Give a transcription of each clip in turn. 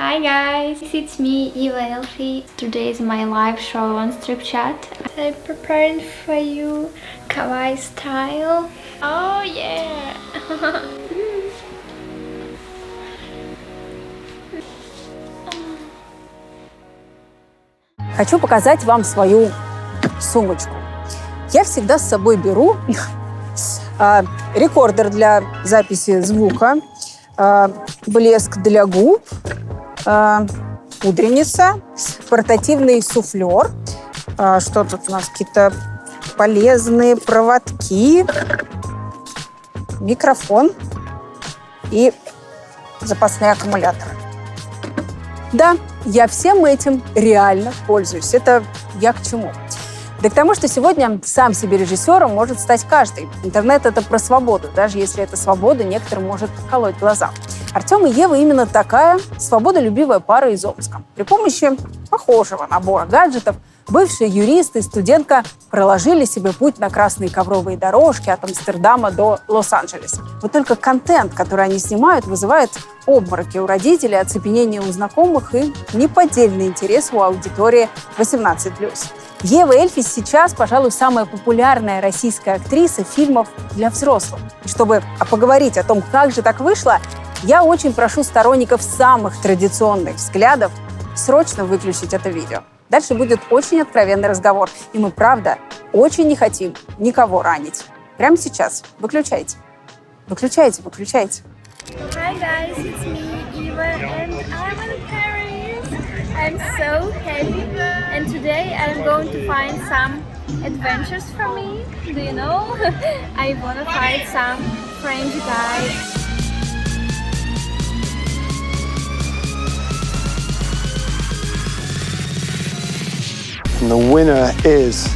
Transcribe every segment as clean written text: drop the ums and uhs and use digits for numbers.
Hi guys, it's me, Eva Elfi. Today is my live show on Stripchat. I'm preparing for you kawaii style. Oh yeah! Хочу показать вам свою сумочку. Я всегда с собой беру рекордер для записи звука, блеск для губ, пудреница, портативный суфлер. Что тут у нас? Какие-то полезные проводки, микрофон и запасные аккумуляторы. Да, я всем этим реально пользуюсь. Это я к чему? Да к тому, что сегодня сам себе режиссером может стать каждый. Интернет — это про свободу, даже если эта свобода некоторым может колоть глаза. Артем и Ева именно такая свободолюбивая пара из Омска. При помощи похожего набора гаджетов бывший юрист и студентка проложили себе путь на красные ковровые дорожки от Амстердама до Лос-Анджелеса. Вот только контент, который они снимают, вызывает обмороки у родителей, оцепенение у знакомых и неподдельный интерес у аудитории 18+. Ева Эльфи сейчас, пожалуй, самая популярная российская актриса фильмов для взрослых. И чтобы поговорить о том, как же так вышло, я очень прошу сторонников самых традиционных взглядов срочно выключить это видео. Дальше будет очень откровенный разговор. И мы, правда, очень не хотим никого ранить. Прямо сейчас. Выключайте. Выключайте, выключайте. Hi guys, it's me, Eva, and I'm in Paris. I'm so happy. And today I'm going to find some adventures for me. Do you know? I want to find some French guy. And the winner is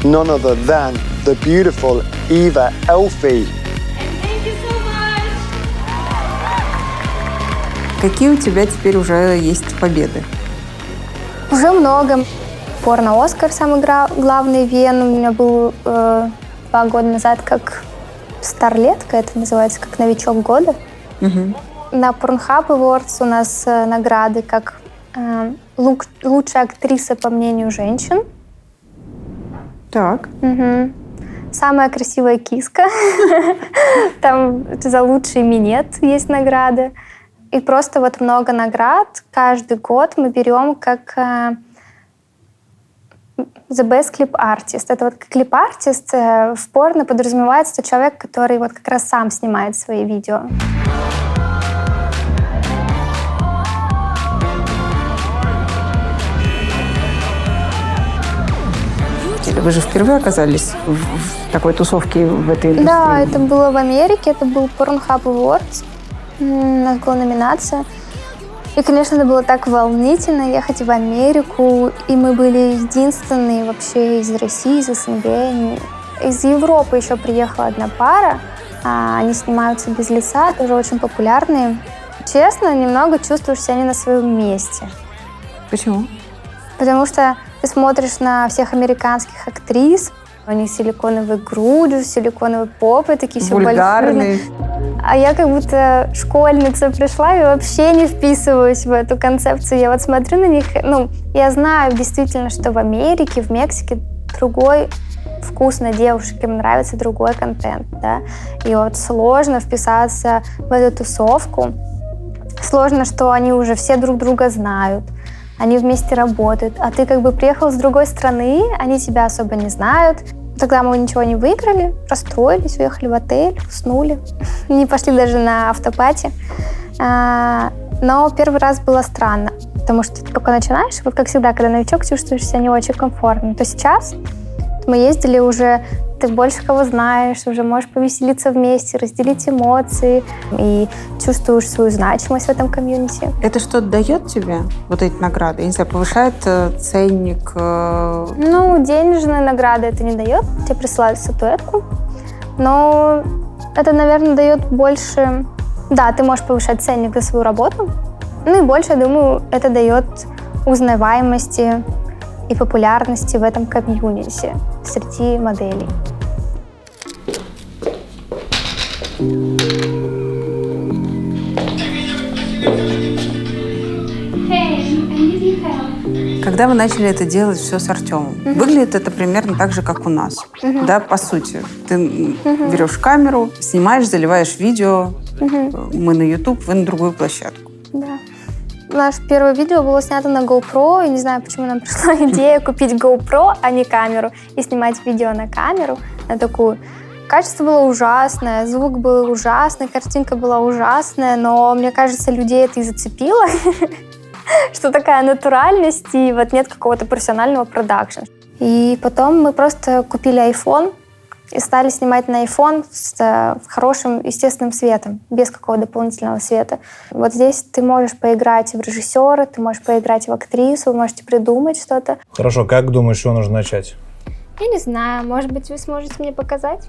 none other than the beautiful Eva Elfi. And thank you so much! Какие у тебя теперь уже есть победы? Уже много. Порно-Оскар сам играл главный Вен. У меня был 2 года назад как старлетка, это называется, как новичок года. Угу. На Pornhub Awards у нас награды как лучшая актриса по мнению женщин. Так. Угу. Самая красивая киска. Там за лучший минет есть награды. И просто вот много наград. Каждый год мы берем как The Best Clip Artist. Это вот клип-артист в порно подразумевается, что человек, который вот как раз сам снимает свои видео. Вы же впервые оказались в такой тусовке в этой индустрии? Да, это было в Америке, это был Pornhub Awards. У нас была номинация. И, конечно, это было так волнительно ехать в Америку. И мы были единственные вообще из России, из СНГ. Из Европы еще приехала одна пара. Они снимаются без лица, тоже очень популярные. Честно, немного чувствуешь себя не на своем месте. Почему? Потому что ты смотришь на всех американских актрис, у них силиконовые груди, силиконовые попы, такие все вульгарные. А я как будто школьница пришла и вообще не вписываюсь в эту концепцию. Я вот смотрю на них, я знаю действительно, что в Америке, в Мексике другой вкус на девушек, им нравится другой контент, да. И вот сложно вписаться в эту тусовку. Сложно, что они уже все друг друга знают. Они вместе работают, а ты как бы приехал с другой страны, они тебя особо не знают. Тогда мы ничего не выиграли, расстроились, уехали в отель, уснули. Не пошли даже на автопати. Но первый раз было странно, потому что ты только начинаешь, вот как всегда, когда новичок, чувствуешь себя не очень комфортно. То сейчас мы ездили уже, ты больше кого знаешь, уже можешь повеселиться вместе, разделить эмоции и чувствуешь свою значимость в этом комьюнити. Это что-то дает тебе, вот эти награды? Я не знаю, повышает ценник? Денежные награды это не дает. Тебе присылают статуэтку. Но это, наверное, дает больше... Да, ты можешь повышать ценник за свою работу. И больше, я думаю, это дает узнаваемости и популярности в этом комьюнити среди моделей. Когда вы начали это делать все с Артемом, выглядит это примерно так же, как у нас. Да, по сути. Ты берешь камеру, снимаешь, заливаешь видео, мы на YouTube, вы на другую площадку. Да. Наше первое видео было снято на GoPro, и не знаю, почему нам пришла идея купить GoPro, а не камеру, и снимать видео на камеру, на такую. Качество было ужасное, звук был ужасный, картинка была ужасная, но, мне кажется, людей это и зацепило, что такая натуральность, и вот нет какого-то профессионального продакшена. И потом мы просто купили iPhone и стали снимать на iPhone с хорошим естественным светом, без какого-то дополнительного света. Вот здесь ты можешь поиграть в режиссера, ты можешь поиграть в актрису, вы можете придумать что-то. Хорошо, как думаешь, с чего нужно начать? Я не знаю, может быть, вы сможете мне показать?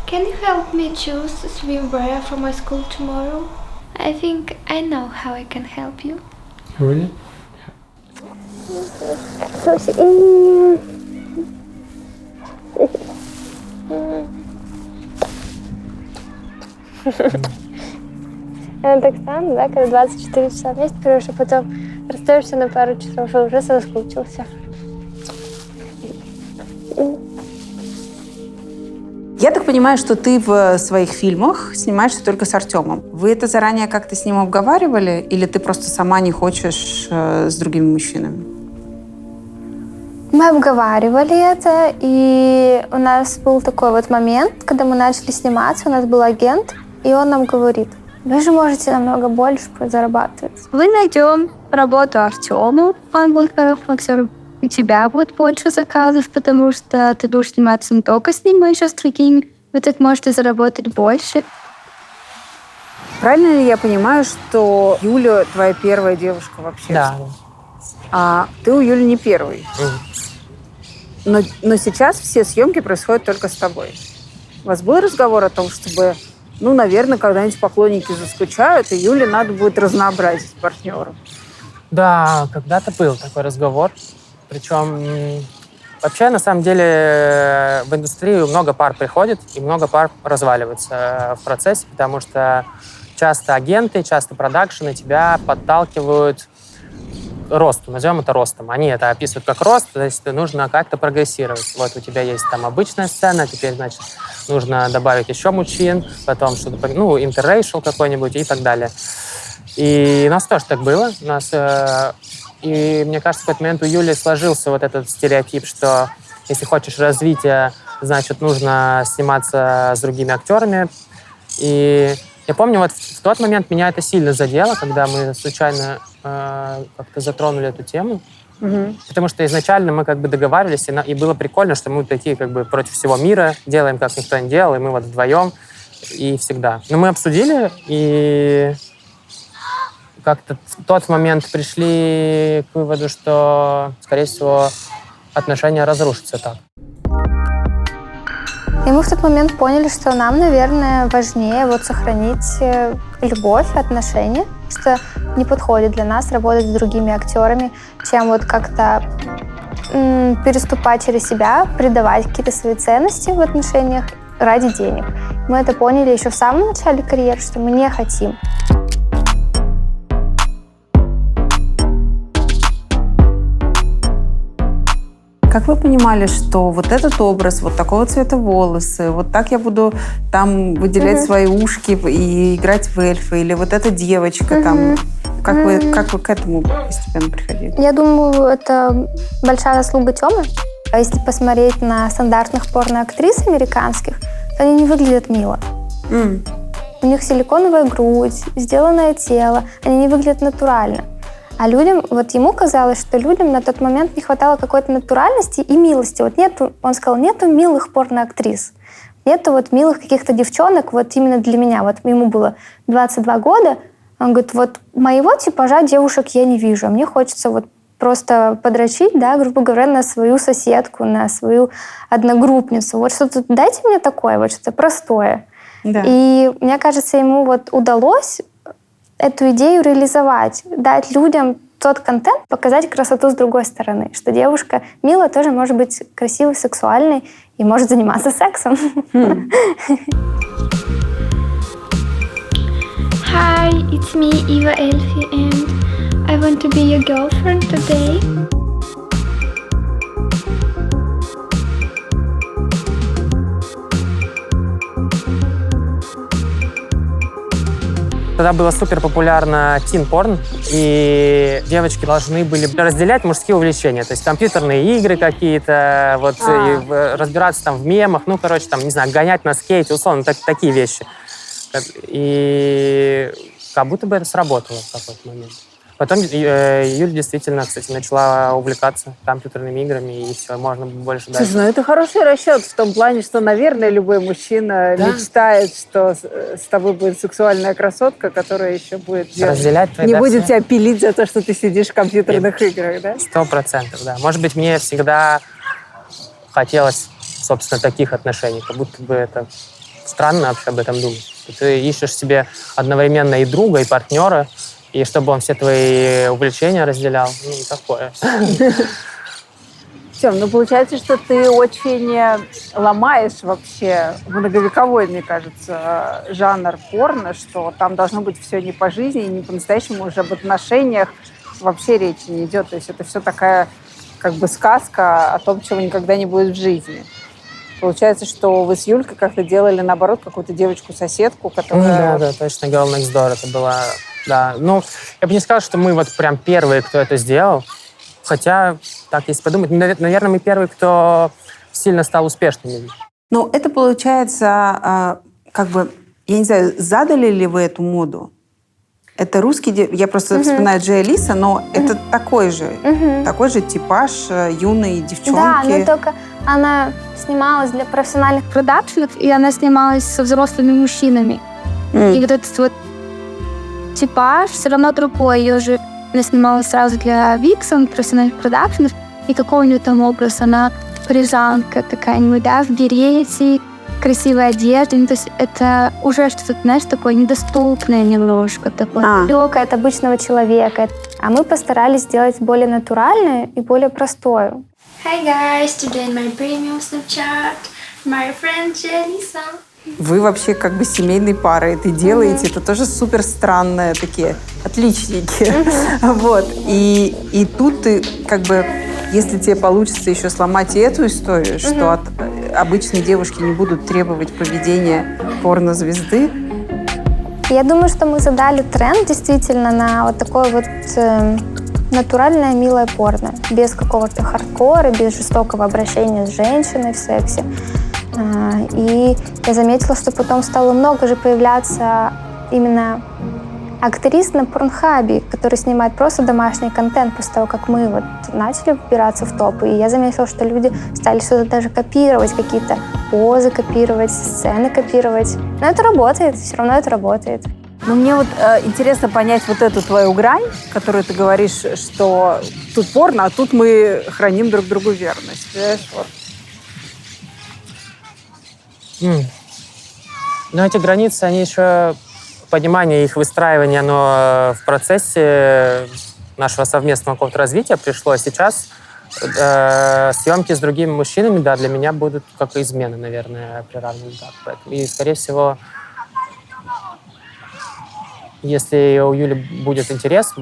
Can you help me choose swimwear for my school tomorrow? I think I know how I can help you. Really? Это так странно, да, когда 24 часа вместе проводишь, а потом расстаешься на пару часов и уже соскучился. Я так понимаю, что ты в своих фильмах снимаешься только с Артемом. Вы это заранее как-то с ним обговаривали, или ты просто сама не хочешь с другими мужчинами? Мы обговаривали это, и у нас был такой вот момент, когда мы начали сниматься, у нас был агент, и он нам говорит: вы же можете намного больше зарабатывать. Мы найдем работу Артему, он будет хорошим актером. У тебя будет больше заказов, потому что ты будешь сниматься не только с ним, но еще с другими. Вы так можете заработать больше. Правильно ли я понимаю, что Юля твоя первая девушка вообще? Да. А ты у Юли не первый. Но сейчас все съемки происходят только с тобой. У вас был разговор о том, чтобы, наверное, когда-нибудь поклонники заскучают, и Юле надо будет разнообразить партнеров? Да, когда-то был такой разговор. Причем вообще, на самом деле, в индустрию много пар приходит, и много пар разваливается в процессе, потому что часто агенты, часто продакшены тебя подталкивают к росту, назовем это ростом. Они это описывают как рост, то есть нужно как-то прогрессировать. Вот у тебя есть там обычная сцена, теперь, значит, нужно добавить еще мужчин, потом что-то, интеррейшл какой-нибудь и так далее. И у нас тоже так было. У нас... И мне кажется, в какой-то момент у Юли сложился вот этот стереотип, что если хочешь развития, значит, нужно сниматься с другими актерами. И я помню, вот в тот момент меня это сильно задело, когда мы случайно как-то затронули эту тему. Потому что изначально мы как бы договаривались, и было прикольно, что мы такие как бы против всего мира, делаем, как никто не делал, и мы вот вдвоем, и всегда. Но мы обсудили, и... как-то в тот момент пришли к выводу, что, скорее всего, отношения разрушатся так. И мы в тот момент поняли, что нам, наверное, важнее вот сохранить любовь, отношения, что не подходит для нас работать с другими актерами, чем вот как-то переступать через себя, придавать какие-то свои ценности в отношениях ради денег. Мы это поняли еще в самом начале карьеры, что мы не хотим. Как вы понимали, что вот этот образ, вот такого цвета волосы, вот так я буду там выделять свои ушки и играть в эльфа, или вот эта девочка там... Как вы к этому постепенно приходили? Я думаю, это большая заслуга Тёмы. А если посмотреть на стандартных порноактрис американских, то они не выглядят мило. У них силиконовая грудь, сделанное тело, они не выглядят натурально. А людям, вот ему казалось, что людям на тот момент не хватало какой-то натуральности и милости. Вот нету, он сказал, нету милых порноактрис, нету вот милых каких-то девчонок вот именно для меня. Вот ему было 22 года, он говорит, вот моего типажа девушек я не вижу, а мне хочется вот просто подрочить, да, грубо говоря, на свою соседку, на свою одногруппницу. Вот что-то дайте мне такое, вот что-то простое. Да. И мне кажется, ему вот удалось эту идею реализовать, дать людям тот контент, показать красоту с другой стороны, что девушка милая тоже может быть красивой, сексуальной и может заниматься сексом. Hi, it's me, Eva Elfi, and I want want to be your girlfriend today? Тогда было супер популярно тин-порн, и девочки должны были разделять мужские увлечения. То есть компьютерные игры какие-то, вот, и разбираться там в мемах, ну, короче, там, не знаю, гонять на скейте, условно, такие вещи. И как будто бы это сработало в какой-то момент. Потом Юля действительно, кстати, начала увлекаться компьютерными играми, и все, можно больше дальше. Слушай, ну это хороший расчет в том плане, что, наверное, любой мужчина мечтает, что с тобой будет сексуальная красотка, которая еще будет разделять твои, не будет тебя пилить за то, что ты сидишь в компьютерных играх, да? 100%, да. Может быть, мне всегда хотелось, собственно, таких отношений, как будто бы это странно вообще об этом думать. Ты ищешь себе одновременно и друга, и партнера, и чтобы он все твои увлечения разделял. Ну, такое. Тём, ну получается, что ты очень ломаешь вообще многовековой, мне кажется, жанр порно, что там должно быть все не по жизни, и не по-настоящему, уже об отношениях вообще речи не идет. То есть это все такая как бы сказка о том, чего никогда не будет в жизни. Получается, что вы с Юлькой как-то делали, наоборот, какую-то девочку-соседку, которая... Да, точно, Girl Next Door это была... Да, ну, я бы не сказал, что мы вот прям первые, кто это сделал. Хотя, так, если подумать, наверное, мы первые, кто сильно стал успешными. Ну, это получается, как бы, я не знаю, задали ли вы эту моду? Это русский... Я просто вспоминаю Джей Лиса, но это такой же типаж юной девчонки. Да, но только она снималась для профессиональных Продакшенов, и она снималась со взрослыми мужчинами. И вот этот вот типаж все равно другой. Ее же она снималась сразу для Vixen, профессиональных продакшенов, и какой у нее там образ? Она парижанка какая-нибудь, да, в берете, красивой одежде. Ну, то есть это уже что-то, знаешь, такое недоступное немножко. Такое. Лёгкое от обычного человека. А мы постарались сделать более натуральную и более простую. Hi guys, today in my premium Snapchat, my friend Jelisa. Вы вообще как бы семейной парой это делаете. Это тоже супер странные такие отличники. Вот. И тут ты как бы, если тебе получится еще сломать и эту историю, что от обычной девушки не будут требовать поведения порнозвезды. Я думаю, что мы задали тренд действительно на вот такое вот натуральное, милое порно. Без какого-то хардкора, без жестокого обращения с женщиной в сексе. И я заметила, что потом стало много же появляться именно актрис на Порнхабе, которые снимают просто домашний контент после того, как мы вот начали выбираться в топы. И я заметила, что люди стали что-то даже копировать, какие-то позы копировать, сцены копировать. Но это работает, все равно это работает. Ну, мне вот интересно понять вот эту твою грань, которую ты говоришь, что тут порно, а тут мы храним друг другу верность. Понимаешь? Вот. Но эти границы, они еще, понимание их выстраивания, оно в процессе нашего совместного какого-то развития пришло. Сейчас съемки с другими мужчинами, да, для меня будут как измены, наверное, приравнены. Да. И, скорее всего, если у Юли будет интерес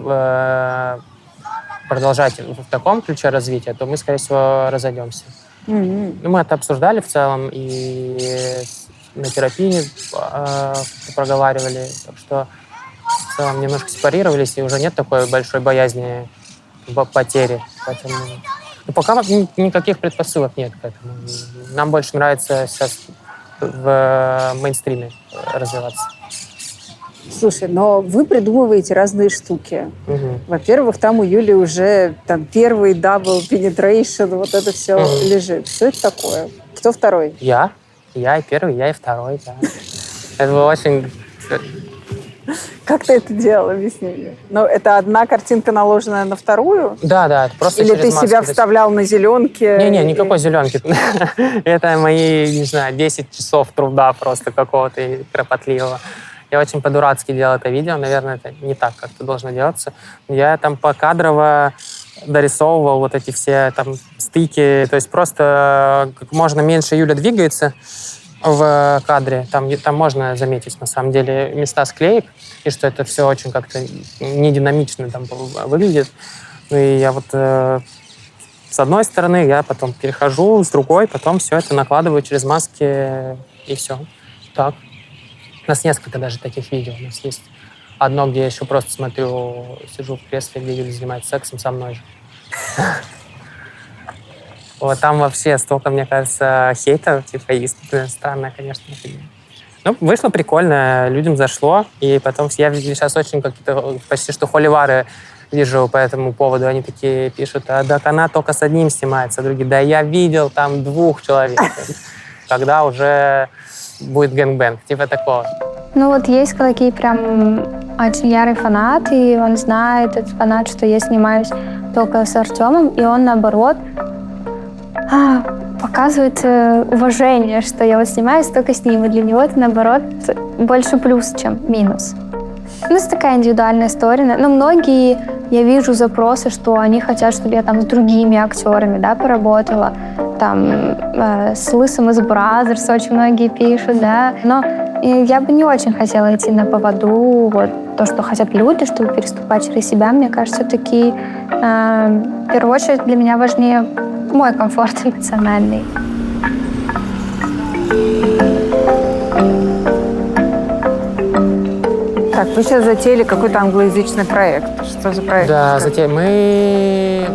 продолжать в таком ключе развития, то мы, скорее всего, разойдемся. Ну, мы это обсуждали в целом и на терапии проговаривали, так что в целом немножко сепарировались, и уже нет такой большой боязни потери. Поэтому пока никаких предпосылок нет к этому. Нам больше нравится сейчас в мейнстриме развиваться. Слушай, но вы придумываете разные штуки. Во-первых, там у Юли уже там первый double penetration, вот это все лежит. Что это такое? Кто второй? Я и первый, я и второй, да. Это было очень... Как ты это делал, объясни мне? Ну, это одна картинка, наложенная на вторую? Да, это просто или ты себя вставлял на зеленке? Не, никакой зеленки. Это мои, не знаю, 10 часов труда просто какого-то кропотливого. Я очень по-дурацки делал это видео. Наверное, это не так, как это должно делаться. Я там покадрово дорисовывал вот эти все там стыки. То есть просто как можно меньше Юля двигается, в кадре. Там можно заметить, на самом деле, места склеек, и что это все очень как-то не динамично там выглядит. Ну и я вот с одной стороны, я потом перехожу, с другой, потом все это накладываю через маски, и все. Так. У нас несколько даже таких видео. У нас есть одно, где я еще просто смотрю, сижу в кресле, где Юля занимается сексом со мной же. Вот там вообще столько, мне кажется, хейта, типа, есть. Странно, конечно. Ну, вышло прикольно, людям зашло. И потом я сейчас очень какие-то почти что холивары вижу по этому поводу. Они такие пишут: а так она только с одним снимается. А другие: да я видел там 2 человек. Когда уже будет гэнгбэнг, типа такого. Ну вот есть такие прям очень ярый фанат, и он знает, этот фанат, что я снимаюсь только с Артемом, и он, наоборот, показывает уважение, что я вот снимаюсь только с ним, и для него это, наоборот, больше плюс, чем минус. Ну, это такая индивидуальная история. Но многие, я вижу запросы, что они хотят, чтобы я там с другими актерами, да, поработала. Там с Лысым из Бразерс очень многие пишут, да. Но я бы не очень хотела идти на поводу вот то, что хотят люди, чтобы переступать через себя. Мне кажется, все-таки в первую очередь для меня важнее мой комфорт эмоциональный. Так, вы сейчас затеяли какой-то англоязычный проект. Что за проект? Да, мы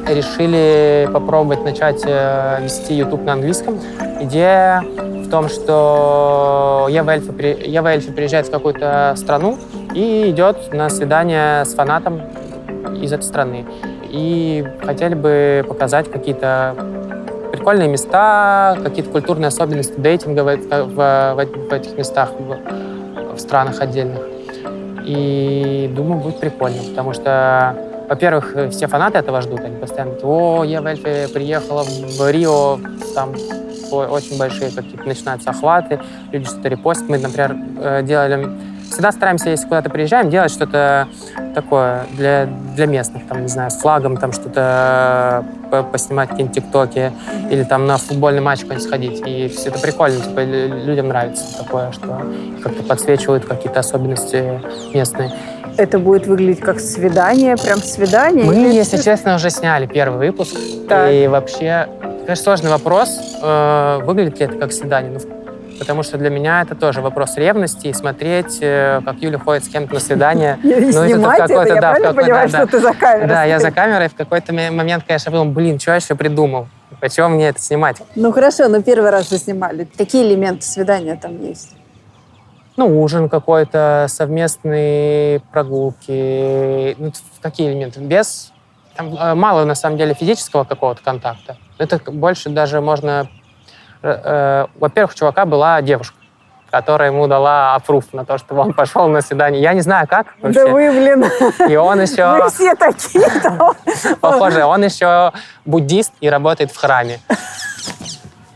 решили попробовать начать вести YouTube на английском. Идея в том, что Ева Эльфа приезжает в какую-то страну и идет на свидание с фанатом из этой страны. И хотели бы показать какие-то прикольные места, какие-то культурные особенности дейтинга в этих местах, в странах отдельных. И думаю, будет прикольно, потому что, во-первых, все фанаты этого ждут. Они постоянно говорят: о, Ева Эльфа приехала в Рио, там очень большие какие-то начинаются охваты, люди что-то репостят. Мы, например, всегда стараемся, если куда-то приезжаем, делать что-то такое для местных, там, не знаю, с флагом, там что-то поснимать, какие-нибудь тиктоки, или там на футбольный матч какой-нибудь сходить. И все это прикольно, типа, людям нравится такое, что как-то подсвечивают какие-то особенности местные. Это будет выглядеть как свидание, прям свидание? Мы, если честно, уже сняли первый выпуск. Так. И вообще, конечно, сложный вопрос, выглядит ли это как свидание. Потому что для меня это тоже вопрос ревности, и смотреть, как Юля ходит с кем-то на свидание. Снимать это, я правильно понимаю, что ты за камерой? Да, я за камерой. В какой-то момент, конечно, подумал: что я еще придумал? Почему мне это снимать? Ну хорошо, но первый раз вы снимали. Какие элементы свидания там есть? Ну, ужин какой-то, совместные прогулки. Ну, какие элементы? Там мало, на самом деле, физического какого-то контакта. Это больше даже можно... Во-первых, у чувака была девушка, которая ему дала аппрув на то, чтобы он пошел на свидание. Я не знаю, как вообще. Да вы, блин, и он еще... вы все такие. Похоже, он еще буддист и работает в храме.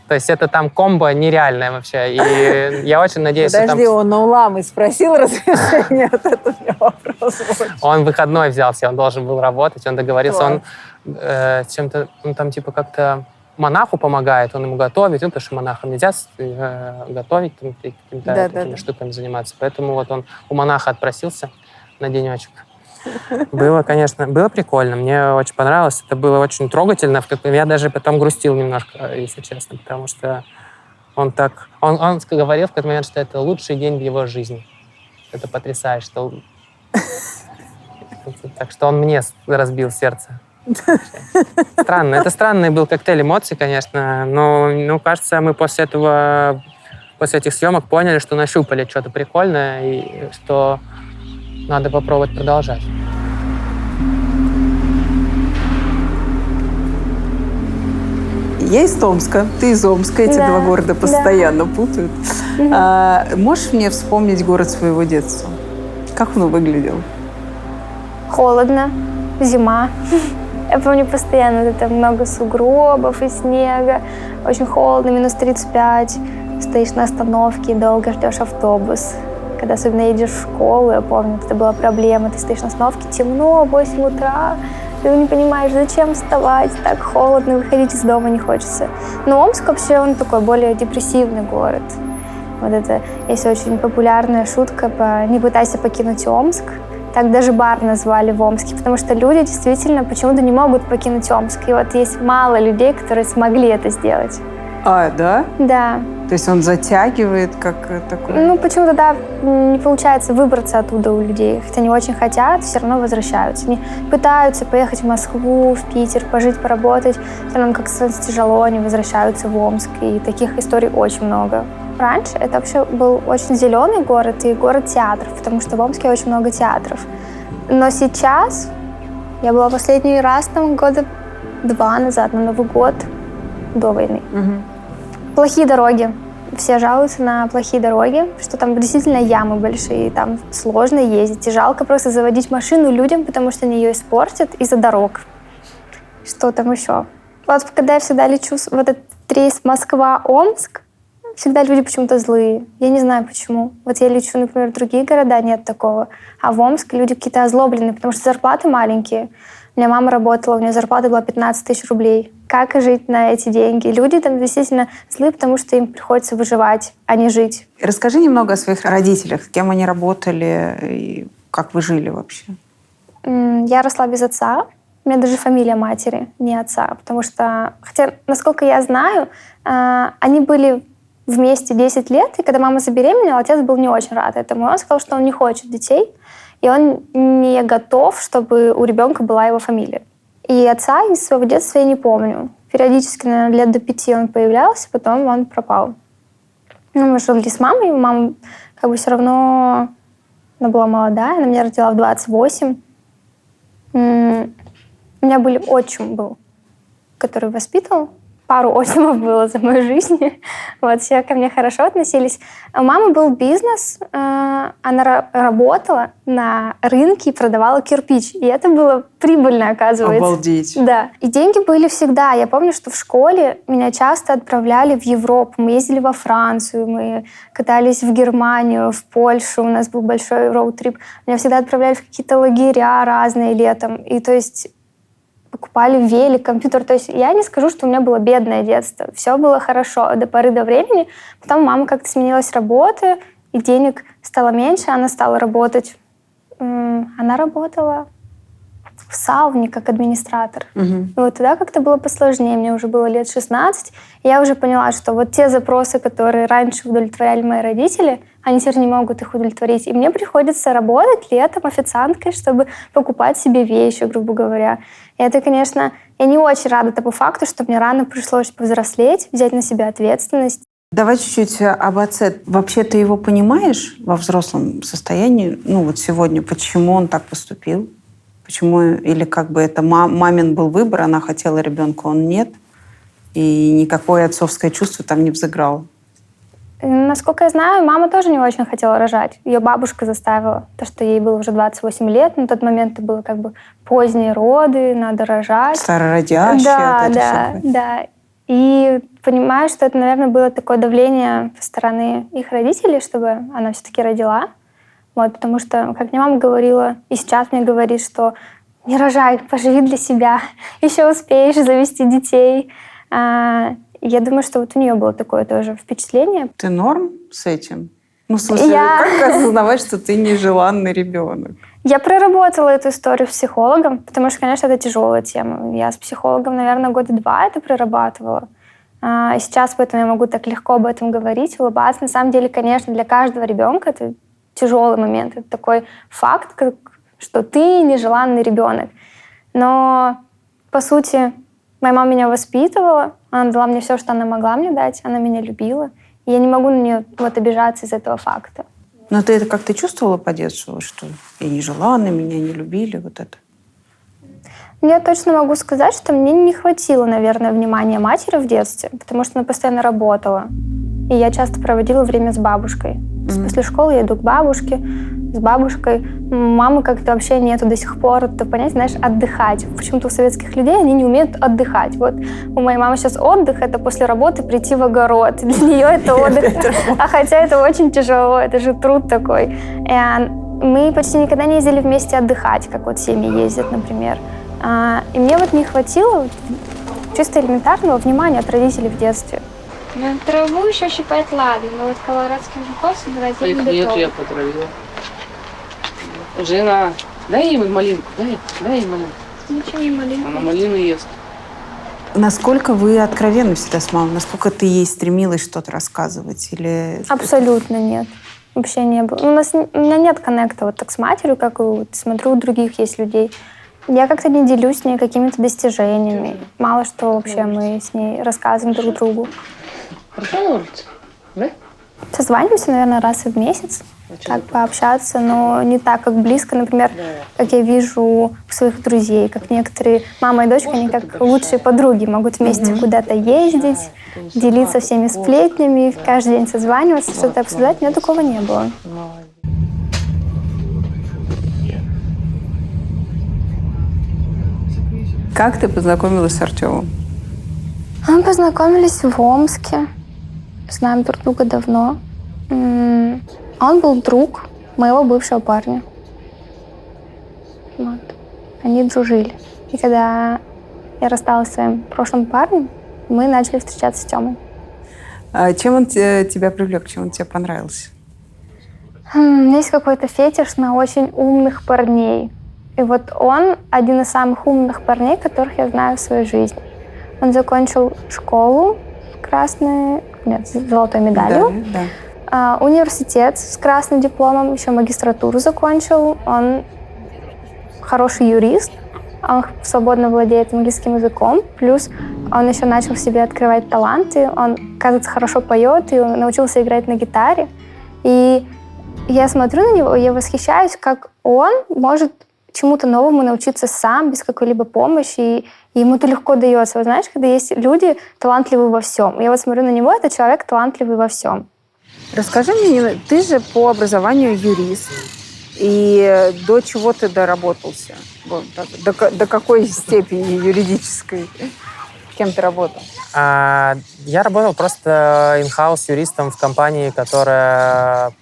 То есть это там комбо нереальное вообще. И я очень надеюсь, что там... Подожди, он у ламы спросил разрешение? Вот это у меня вопрос. Он выходной взялся, он должен был работать, он договорился, он чем-то, он там типа как-то монаху помогает, он ему готовит, потому что монахам нельзя готовить, какими-то такими штуками заниматься. Поэтому вот он у монаха отпросился на денечек. Было, конечно, было прикольно, мне очень понравилось, это было очень трогательно, я даже потом грустил немножко, если честно, потому что он говорил в какой-то момент, что это лучший день в его жизни. Это потрясающе. Так что он мне разбил сердце. Странно. Это странный был коктейль эмоций, конечно, но кажется, мы после этих съемок поняли, что нащупали что-то прикольное и что надо попробовать продолжать. Я из Томска, ты из Омска, эти два города постоянно путают. Можешь мне вспомнить город своего детства? Как он выглядел? Холодно, зима. Я помню постоянно, это много сугробов и снега, очень холодно, минус 35. Стоишь на остановке и долго ждешь автобус. Когда особенно едешь в школу, я помню, это была проблема. Ты стоишь на остановке, темно, 8 утра, ты не понимаешь, зачем вставать, так холодно, выходить из дома не хочется. Но Омск вообще, он такой более депрессивный город. Вот это есть очень популярная шутка «не пытайся покинуть Омск». Так даже бар назвали в Омске, потому что люди действительно почему-то не могут покинуть Омск. И вот есть мало людей, которые смогли это сделать. А, да? Да. То есть он затягивает, как такой... Ну, почему-то, да, не получается выбраться оттуда у людей. Хотя они очень хотят, все равно возвращаются. Они пытаются поехать в Москву, в Питер, пожить, поработать. Все равно как-то тяжело, они возвращаются в Омск. И таких историй очень много. Раньше это вообще был очень зеленый город и город театров, потому что в Омске очень много театров. Но сейчас, я была последний раз там года 2 назад, на Новый год, до войны. Плохие дороги. Все жалуются на плохие дороги, что там действительно ямы большие, там сложно ездить. И жалко просто заводить машину людям, потому что они ее испортят из-за дорог. Что там еще? Вот когда я всегда лечу, вот этот рейс Москва-Омск, всегда люди почему-то злые. Я не знаю почему. Вот я лечу, например, в другие города, нет такого. А в Омске люди какие-то озлобленные, потому что зарплаты маленькие. У меня мама работала, у нее зарплата была 15 тысяч рублей. Как жить на эти деньги? Люди там действительно злые, потому что им приходится выживать, а не жить. Расскажи немного о своих родителях, с кем они работали и как вы жили вообще. Я росла без отца. У меня даже фамилия матери, не отца. Потому что, хотя, насколько я знаю, они были вместе 10 лет, и когда мама забеременела, отец был не очень рад этому. Он сказал, что он не хочет детей, и он не готов, чтобы у ребенка была его фамилия. И отца из своего детства я не помню. Периодически, наверное, лет до 5 он появлялся, потом он пропал. Ну, мы жили с мамой, мама как бы все равно... Она была молодая, она меня родила в 28. У меня был отчим, который воспитывал. Пару отчимов было за мою жизнь. Вот, все ко мне хорошо относились. У мамы был бизнес. Она работала на рынке и продавала кирпич. И это было прибыльно, оказывается. Обалдеть. Да. И деньги были всегда. Я помню, что в школе меня часто отправляли в Европу. Мы ездили во Францию, мы катались в Германию, в Польшу. У нас был большой роуд-трип. Меня всегда отправляли в какие-то лагеря разные летом. И то есть... покупали велик, компьютер. То есть я не скажу, что у меня было бедное детство. Все было хорошо до поры до времени. Потом мама как-то сменилась работы, и денег стало меньше. Она стала работать. Она работала в сауне как администратор. И вот тогда как-то было посложнее. Мне уже было лет 16. И я уже поняла, что вот те запросы, которые раньше удовлетворяли мои родители, они теперь не могут их удовлетворить. И мне приходится работать летом официанткой, чтобы покупать себе вещи, грубо говоря. И это, конечно, я не очень рада тому факту, что мне рано пришлось повзрослеть, взять на себя ответственность. Давай чуть-чуть об отце. Вообще ты его понимаешь во взрослом состоянии? Ну вот сегодня, почему он так поступил? Почему? Или как бы это мамин был выбор, она хотела ребенка, он нет? И никакое отцовское чувство там не взыграло? Насколько я знаю, мама тоже не очень хотела рожать. Ее бабушка заставила, то, что ей было уже 28 лет. На тот момент это было как бы поздние роды, надо рожать. Старородящая. Да. И понимаю, что это, наверное, было такое давление со стороны их родителей, чтобы она все-таки родила. Вот, потому что, как мне мама говорила, и сейчас мне говорит, что не рожай, поживи для себя, еще успеешь завести детей. Я думаю, что вот у нее было такое тоже впечатление. Ты норм с этим? Ну, в смысле, как осознавать, что ты нежеланный ребенок? Я проработала эту историю с психологом, потому что, конечно, это тяжелая тема. Я с психологом, наверное, 2 года это прорабатывала. И сейчас поэтому я могу так легко об этом говорить, улыбаться. На самом деле, конечно, для каждого ребенка это тяжелый момент. Это такой факт, что ты нежеланный ребенок. Но, по сути, моя мама меня воспитывала, она дала мне все, что она могла мне дать, она меня любила. И я не могу на нее обижаться из этого факта. Но ты это как-то чувствовала по детству, что я нежеланна, меня не любили, вот это? Я точно могу сказать, что мне не хватило, наверное, внимания матери в детстве, потому что она постоянно работала. И я часто проводила время с бабушкой. После школы я иду к бабушке, с бабушкой. Мамы как-то вообще нету до сих пор, это понять, знаешь, отдыхать. Почему-то у советских людей они не умеют отдыхать. Вот у моей мамы сейчас отдых — это после работы прийти в огород. Для нее это отдых. А хотя это очень тяжело, это же труд такой. Мы почти никогда не ездили вместе отдыхать, как вот семьи ездят, например. И мне вот не хватило чисто элементарного внимания от родителей в детстве. Ну, траву еще щипать ладно, но вот колорадский жуков собирать я не готова. Я потравила. Жена, дай ей малинку, дай ей малинку. Ничего не маленького. Она малину ест. Насколько вы откровенны всегда с мамой? Насколько ты ей стремилась что-то рассказывать? Или... Абсолютно нет. Вообще не было. У меня нет коннекта вот так с матерью, как вот смотрю, у других есть людей. Я как-то не делюсь с ней какими-то достижениями. Мало что вообще мы с ней рассказываем друг другу. Хорошо, да? Созваниваемся, наверное, раз в месяц. Так пообщаться, но не так, как близко, например, как я вижу у своих друзей, как некоторые мама и дочка, они как лучшие подруги могут вместе куда-то ездить, делиться всеми сплетнями, каждый день созваниваться, что-то обсуждать. У меня такого не было. Как ты познакомилась с Артемом? Мы познакомились в Омске, знаем друг друга давно. Он был друг моего бывшего парня. Вот. Они дружили. И когда я рассталась с своим прошлым парнем, мы начали встречаться с Тёмой. А чем он тебя привлек? Чем он тебе понравился? У меня есть какой-то фетиш на очень умных парней. И вот он один из самых умных парней, которых я знаю в своей жизни. Он закончил школу с золотой медалью. Да. Университет с красным дипломом, еще магистратуру закончил. Он хороший юрист, он свободно владеет английским языком, плюс он еще начал в себе открывать таланты. Он, кажется, хорошо поет и научился играть на гитаре. И я смотрю на него, и я восхищаюсь, как он может чему-то новому научиться сам, без какой-либо помощи, и ему это легко дается. Вы знаете, когда есть люди талантливые во всем. Я вот смотрю на него, это человек талантливый во всем. Расскажи мне, ты же по образованию юрист, и до чего ты доработался? Вот, до какой степени юридической? Кем ты работал? Я работал просто in-house юристом в компании, которая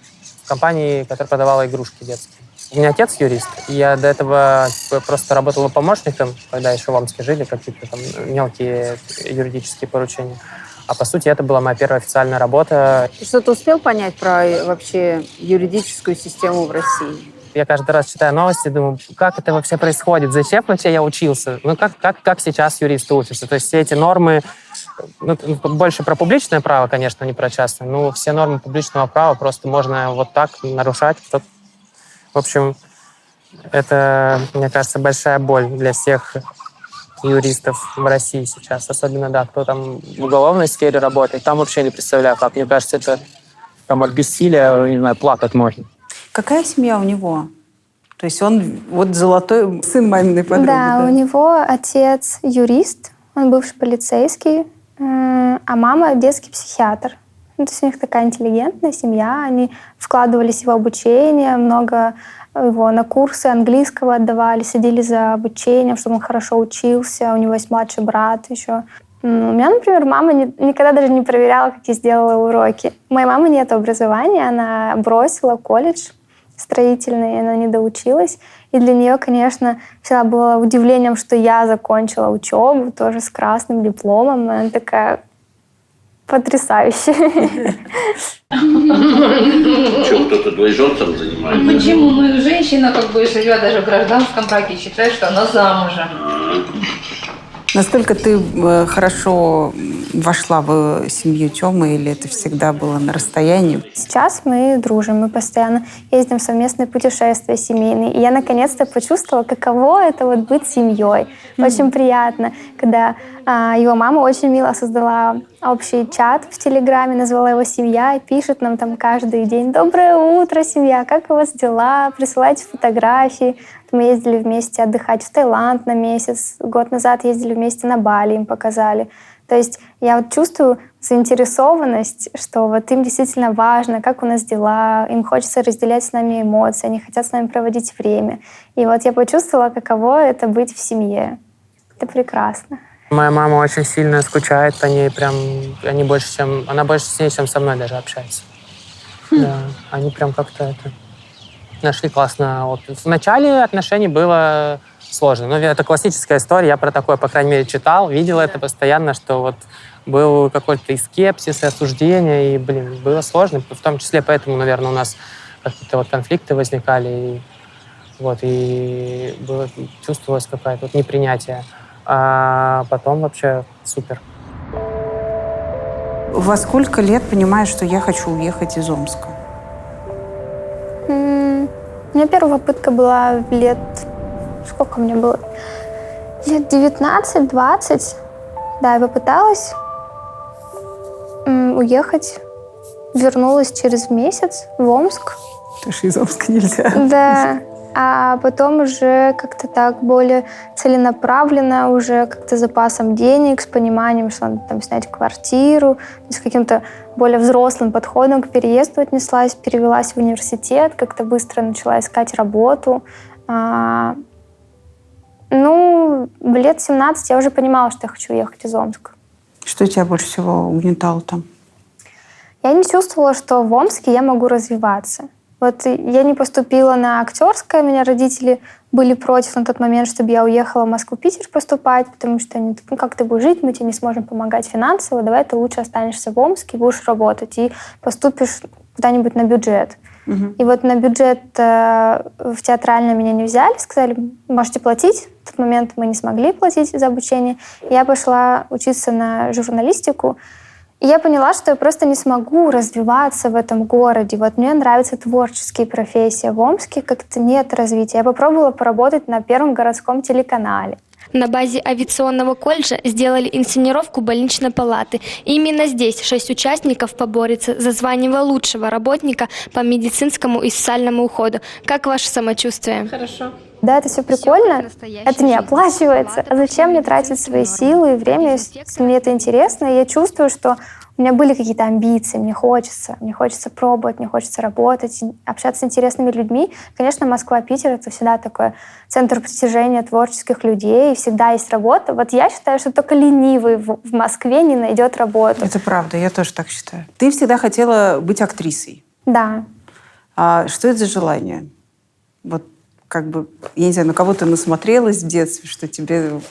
продавала игрушки детские. У меня отец юрист, и я до этого просто работал помощником, когда еще в Омске жили, какие-то там мелкие юридические поручения. А по сути, это была моя первая официальная работа. Ты что-то успел понять про вообще юридическую систему в России? Я каждый раз читаю новости, думаю, как это вообще происходит, зачем вообще я учился? Ну, как сейчас юристы учатся? То есть все эти нормы, больше про публичное право, конечно, не про частное, но все нормы публичного права просто можно вот так нарушать. В общем, это, мне кажется, большая боль для всех юристов в России сейчас. Особенно, да, кто там в уголовной сфере работает. Там вообще не представляю, как. Мне кажется, это там от бессилия, не знаю, плакать можно. Какая семья у него? То есть он вот золотой сын маминой подруги. Да, у него отец юрист, он бывший полицейский, а мама детский психиатр. Ну, то есть у них такая интеллигентная семья, они вкладывались в его обучение, много его на курсы английского отдавали, следили за обучением, чтобы он хорошо учился, у него есть младший брат еще. У меня, например, мама никогда даже не проверяла, как я сделала уроки. У моей мамы нет образования, она бросила колледж строительный, она не доучилась. И для нее, конечно, всегда было удивлением, что я закончила учебу, тоже с красным дипломом. Она такая потрясающая. Что, кто-то двоеженцем занимается? Почему? Ну, женщина как бы живет даже в гражданском браке, считает, что она замужем. Насколько ты хорошо вошла в семью Тёмы, или это всегда было на расстоянии? Сейчас мы дружим, мы постоянно ездим в совместные путешествия семейные. И я наконец-то почувствовала, каково это вот быть семьей. Очень приятно, когда его мама очень мило создала общий чат в Телеграме, назвала его «Семья», и пишет нам там каждый день: «Доброе утро, семья, как у вас дела? Присылайте фотографии». Мы ездили вместе отдыхать в Таиланд на месяц. Год назад ездили вместе на Бали, им показали. То есть я вот чувствую заинтересованность, что вот им действительно важно, как у нас дела, им хочется разделять с нами эмоции, они хотят с нами проводить время. И вот я почувствовала, каково это быть в семье. Это прекрасно. Моя мама очень сильно скучает по ней, прям она больше с ней, чем со мной даже общается. Да, они прям как-то нашли классно. Вот в начале отношений было сложно. Но это классическая история, я про такое, по крайней мере, читал, видел это постоянно, что вот был какой-то и скепсис, и осуждение, и, было сложно, в том числе поэтому, наверное, у нас какие-то вот конфликты возникали, и чувствовалось какое-то непринятие. А потом вообще супер. Во сколько лет понимаешь, что я хочу уехать из Омска? У меня первая попытка была лет... Сколько мне было? Лет 19-20. Да, я попыталась уехать. Вернулась через месяц в Омск. Потому что из Омска нельзя. Да. А потом уже как-то так более целенаправленно, уже как-то запасом денег, с пониманием, что надо там снять квартиру, с каким-то более взрослым подходом к переезду отнеслась, перевелась в университет, как-то быстро начала искать работу. В лет 17 я уже понимала, что я хочу уехать из Омска. Что тебя больше всего угнетало там? Я не чувствовала, что в Омске я могу развиваться. Вот я не поступила на актерское, меня родители были против на тот момент, чтобы я уехала в Москву-Питер поступать, потому что они, как ты будешь жить, мы тебе не сможем помогать финансово, давай ты лучше останешься в Омске, будешь работать и поступишь куда-нибудь на бюджет. И вот на бюджет в театральное меня не взяли, сказали, можете платить. В тот момент мы не смогли платить за обучение. Я пошла учиться на журналистику. И я поняла, что я просто не смогу развиваться в этом городе. Вот мне нравятся творческие профессии. В Омске как-то нет развития. Я попробовала поработать на Первом городском телеканале. На базе авиационного колледжа сделали инсценировку больничной палаты. И именно здесь 6 участников поборются за звание лучшего работника по медицинскому и социальному уходу. Как ваше самочувствие? Хорошо. Да, это все прикольно, это не оплачивается. А зачем мне тратить свои силы и время, если мне это интересно? И я чувствую, что у меня были какие-то амбиции, мне хочется пробовать, мне хочется работать, общаться с интересными людьми. Конечно, Москва, Питер — это всегда такой центр притяжения творческих людей, и всегда есть работа. Вот я считаю, что только ленивый в Москве не найдет работу. Это правда, я тоже так считаю. Ты всегда хотела быть актрисой. Да. А что это за желание? Вот я не знаю, на кого ты насмотрелась в детстве, что тебе...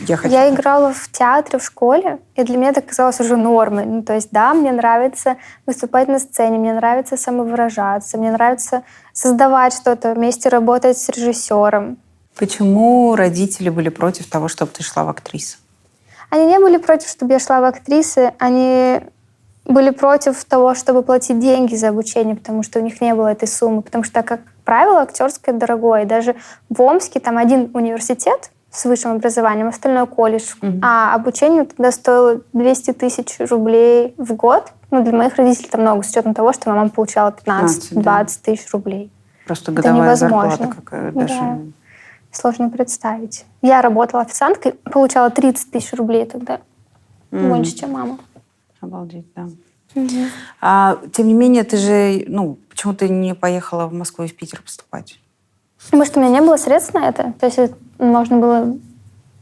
Я играла в театре в школе, и для меня это казалось уже нормой. То есть, да, мне нравится выступать на сцене, мне нравится самовыражаться, мне нравится создавать что-то, вместе работать с режиссером. Почему родители были против того, чтобы ты шла в актрисы? Они не были против, чтобы я шла в актрисы, они были против того, чтобы платить деньги за обучение, потому что у них не было этой суммы. Потому что, как правило, актерское дорогое. Даже в Омске там один университет с высшим образованием, остальной колледж. А обучение тогда стоило 200 тысяч рублей в год. Для моих родителей это много, с учетом того, что моя мама получала 15-20 тысяч рублей. Просто годовая зарплата какая даже. Да. Сложно представить. Я работала официанткой, получала 30 тысяч рублей тогда. Больше, чем мама. Обалдеть, да. Тем не менее, ты же, почему ты не поехала в Москву и в Питер поступать? Потому что у меня не было средств на это. То есть можно было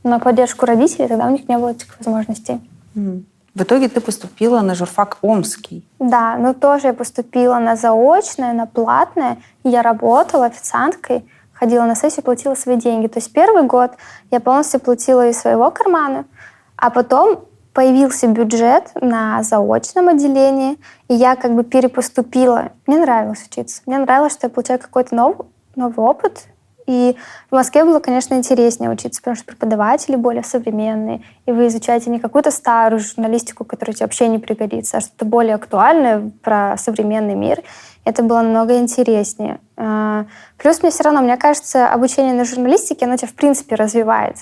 на поддержку родителей, тогда у них не было этих возможностей. В итоге ты поступила на журфак Омский. Да, тоже я поступила на заочное, на платное. Я работала официанткой, ходила на сессию, платила свои деньги. То есть первый год я полностью платила из своего кармана, а потом появился бюджет на заочном отделении, и я перепоступила. Мне нравилось учиться. Мне нравилось, что я получаю какой-то новый опыт. И в Москве было, конечно, интереснее учиться, потому что преподаватели более современные, и вы изучаете не какую-то старую журналистику, которая тебе вообще не пригодится, а что-то более актуальное про современный мир. Это было намного интереснее. Плюс мне кажется, обучение на журналистике, оно тебя в принципе развивает.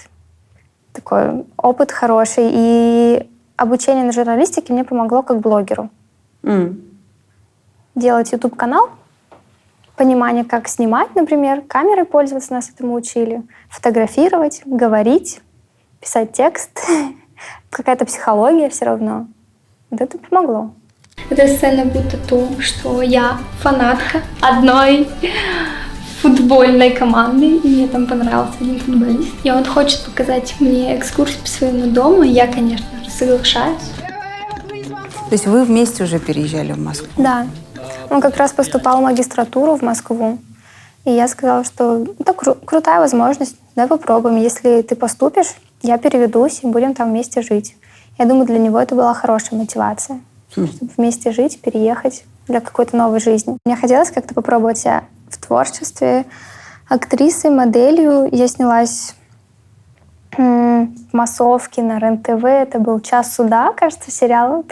Такой опыт хороший. И обучение на журналистике мне помогло как блогеру. Делать YouTube-канал, понимание, как снимать, например, камерой пользоваться, нас этому учили, фотографировать, говорить, писать текст, какая-то психология все равно. Вот это помогло. Эта сцена будто то, что я фанатка одной футбольной команды, и мне там понравился один футболист. И он хочет показать мне экскурсию по своему дому, и я, конечно же, соглашаюсь. То есть вы вместе уже переезжали в Москву? Да. Он как раз поступал в магистратуру в Москву. И я сказала, что это крутая возможность, давай попробуем. Если ты поступишь, я переведусь и будем там вместе жить. Я думаю, для него это была хорошая мотивация, чтобы вместе жить, переехать для какой-то новой жизни. Мне хотелось как-то попробовать себя в творчестве. Актрисой, моделью я снялась в массовке на РЕН-ТВ. Это был «Час суда», кажется, сериал.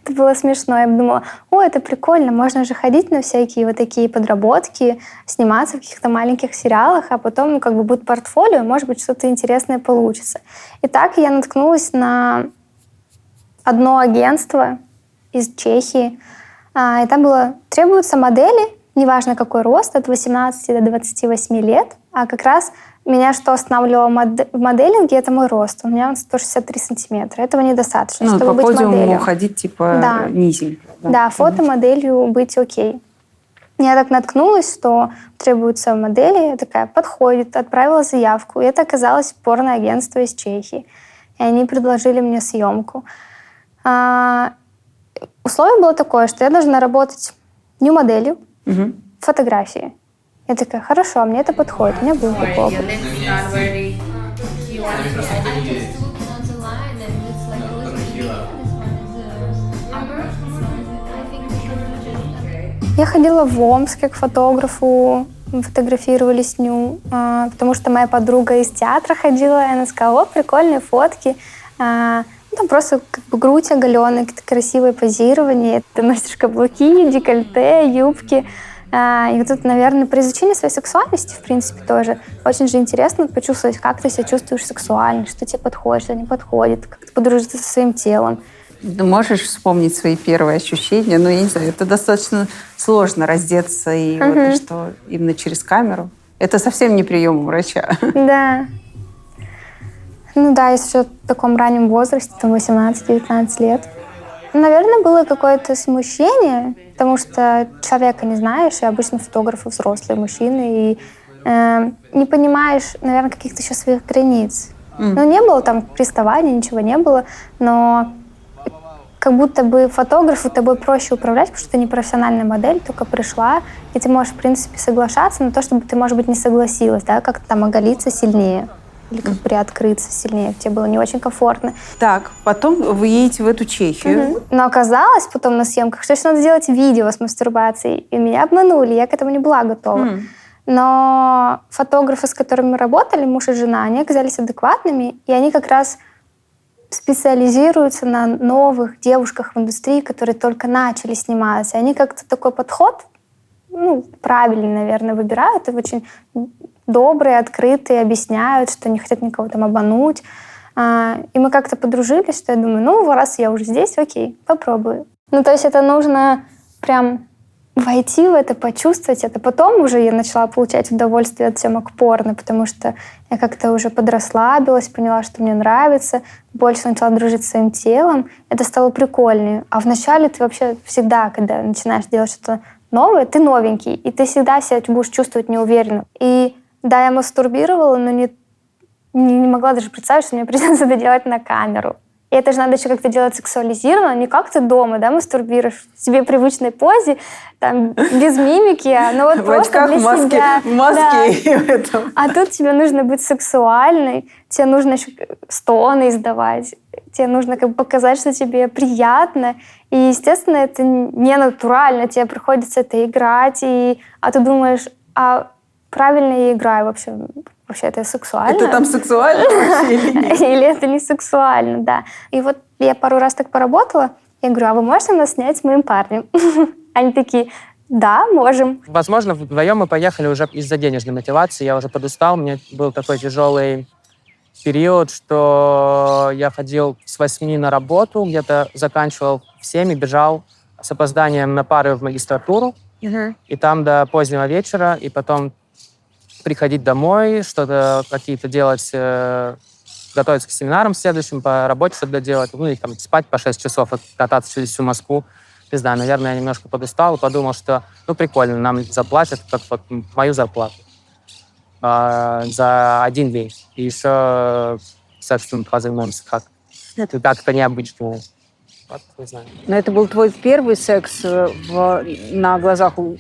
Это было смешно. Я думала, это прикольно, можно же ходить на всякие вот такие подработки, сниматься в каких-то маленьких сериалах, а потом как бы будет портфолио, может быть, что-то интересное получится. И так я наткнулась на одно агентство из Чехии. И там было, требуются модели, неважно какой рост, от 18 до 28 лет, а как раз меня что останавливало в моделинге, это мой рост. У меня он 163 сантиметра. Этого недостаточно, чтобы быть моделью. По подиуму ходить типа низенько. Да, фотомоделью быть окей. Я так наткнулась, что требуются модели. Я такая, подходит, отправила заявку. И это оказалось порноагентство из Чехии. И они предложили мне съемку. Условие было такое, что я должна работать нью-моделью, фотографии. Я такая, хорошо, мне это подходит, у меня был такой опыт. Я ходила в Омск к фотографу, фотографировались ню, потому что моя подруга из театра ходила, и она сказала, прикольные фотки. Там просто как бы грудь оголенная, какие-то красивые позирования. Ты носишь каблуки, декольте, юбки. И вот это, наверное, при изучении своей сексуальности, в принципе, тоже очень же интересно почувствовать, как ты себя чувствуешь сексуально, что тебе подходит, что не подходит, как ты подружиться со своим телом. Ты можешь вспомнить свои первые ощущения? Ну, я не знаю, это достаточно сложно раздеться и вот что именно через камеру. Это совсем не прием у врача. Да. Ну да, если в таком раннем возрасте, там 18-19 лет. Наверное, было какое-то смущение, потому что человека не знаешь, и обычно фотографы взрослые мужчины, и не понимаешь, наверное, каких-то еще своих границ. Ну, не было там приставания, ничего не было, но как будто бы фотографу тобой проще управлять, потому что ты не профессиональная модель, только пришла, и ты можешь, в принципе, соглашаться на то, чтобы ты, может быть, не согласилась, да, как-то там оголиться сильнее. Или как приоткрыться сильнее, тебе было не очень комфортно. Так, потом вы едете в эту Чехию. Но оказалось потом на съемках, что еще надо сделать видео с мастурбацией. И меня обманули, я к этому не была готова. Но фотографы, с которыми мы работали, муж и жена, они оказались адекватными, и они как раз специализируются на новых девушках в индустрии, которые только начали сниматься. И они как-то такой подход, правильный, наверное, выбирают, и очень добрые, открытые, объясняют, что не хотят никого там обмануть. И мы как-то подружились, что я думаю, раз я уже здесь, окей, попробую. То есть это нужно прям войти в это, почувствовать это. Потом уже я начала получать удовольствие от съемок порно, потому что я как-то уже подрасслабилась, поняла, что мне нравится, больше начала дружить с своим телом. Это стало прикольнее. А вначале ты вообще всегда, когда начинаешь делать что-то новое, ты новенький, и ты всегда себя будешь чувствовать неуверенно. И да, я мастурбировала, но не могла даже представить, что мне придется это делать на камеру. И это же надо еще как-то делать сексуализированно, не как ты дома, да, мастурбируешь в себе привычной позе, там, без мимики, но вот просто для себя. В маске и в этом. А тут тебе нужно быть сексуальной, тебе нужно еще стоны издавать, тебе нужно как бы показать, что тебе приятно. И, естественно, это не натурально, тебе приходится это играть, а ты думаешь, правильно я играю вообще? Вообще это сексуально? Это там сексуально вообще или нет? Или это не сексуально, да. И вот я пару раз так поработала, я говорю, а вы можете нас снять с моим парнем? Они такие, да, можем. Возможно, вдвоем мы поехали уже из-за денежной мотивации, я уже подустал, у меня был такой тяжелый период, что я ходил с 8 на работу, где-то заканчивал в 7 и бежал с опозданием на пары в магистратуру, и там до позднего вечера, и потом приходить домой, что-то какие-то делать, готовиться к семинарам следующим, по работе что-то делать, и там спать по 6 часов, кататься через всю Москву. Не знаю, наверное, я немножко подустал и подумал, что, прикольно, нам заплатят как вот мою зарплату за один день. И еще секс позаймемся. Как-то необычно. Вот, не знаю. Но это был твой первый секс на глазах у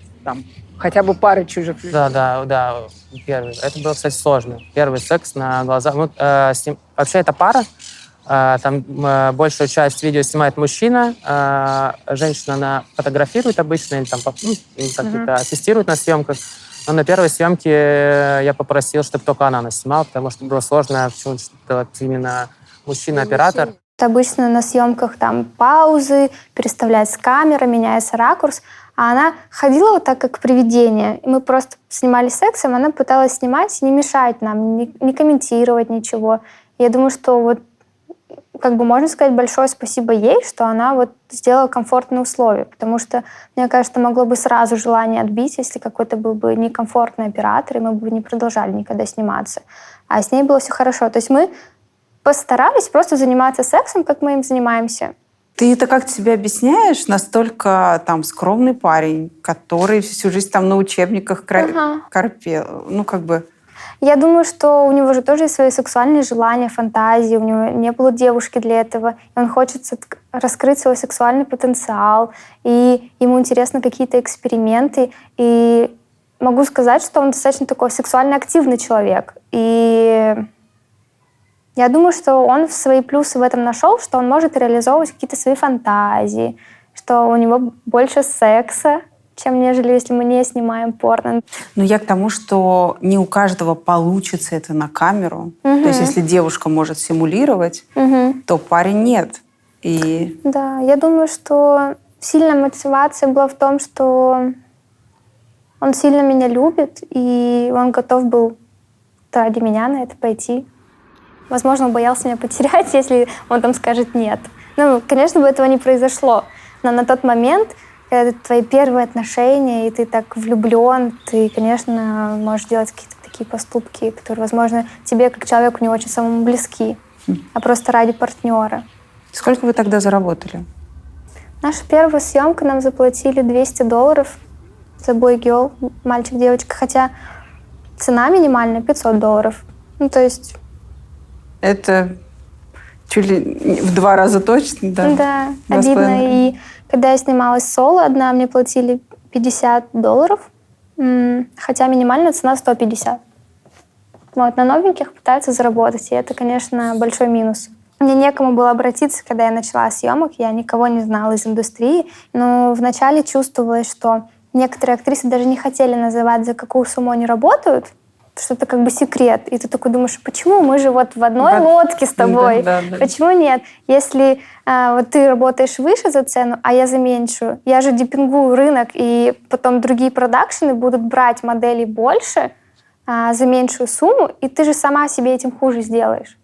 Хотя бы пары чужих людей. Да, первый. Это было, кстати, сложно. Первый секс на глазах. Вообще, это пара. Там большую часть видео снимает мужчина, женщина, она фотографирует обычно или там ассистирует на съемках. Но на первой съемке я попросил, чтобы только она нас снимала, потому что было сложно, почему-то именно мужчина-оператор. Обычно на съемках там паузы, переставляется камера, меняется ракурс, а она ходила вот так, как привидение. И мы просто снимали сексом, она пыталась снимать и не мешать нам, не комментировать ничего. Я думаю, что вот как бы можно сказать большое спасибо ей, что она вот сделала комфортные условия, потому что, мне кажется, могло бы сразу желание отбить, если какой-то был бы некомфортный оператор, и мы бы не продолжали никогда сниматься. А с ней было все хорошо. То есть мы постарались просто заниматься сексом, как мы им занимаемся. Ты это как себе объясняешь? Настолько там скромный парень, который всю жизнь там на учебниках корпел. Ну, как бы... Я думаю, что у него же тоже есть свои сексуальные желания, фантазии, у него не было девушки для этого, и он хочет раскрыть свой сексуальный потенциал, и ему интересны какие-то эксперименты, и могу сказать, что он достаточно такой сексуально активный человек, и я думаю, что он свои плюсы в этом нашел, что он может реализовывать какие-то свои фантазии, что у него больше секса, чем нежели если мы не снимаем порно. Но я к тому, что не у каждого получится это на камеру. То есть если девушка может симулировать, то парень нет. И... Да, я думаю, что сильная мотивация была в том, что он сильно меня любит, и он готов был ради меня на это пойти. Возможно, он боялся меня потерять, если он там скажет «нет». Ну, конечно, бы этого не произошло. Но на тот момент, когда это твои первые отношения, и ты так влюблен, ты, конечно, можешь делать какие-то такие поступки, которые, возможно, тебе, как человеку, не очень самому близки, а просто ради партнера. Сколько вы тогда заработали? Наша первая съемка, нам заплатили $200 за boy girl, мальчик-девочка, хотя цена минимальная $500. Ну, то есть... Это чуть ли в 2 раза точно, да? Да, обидно. И когда я снималась соло одна, мне платили $50, хотя минимальная цена $150. Вот, на новеньких пытаются заработать, и это, конечно, большой минус. Мне некому было обратиться, когда я начала съемок, я никого не знала из индустрии, но вначале чувствовалось, что некоторые актрисы даже не хотели называть, за какую сумму они работают, что это как бы секрет. И ты такой думаешь, почему мы же вот в одной лодке с тобой? Да. Почему нет? Если вот ты работаешь выше за цену, а я за меньшую, я же демпингую рынок, и потом другие продакшены будут брать моделей больше за меньшую сумму, и ты же сама себе этим хуже сделаешь.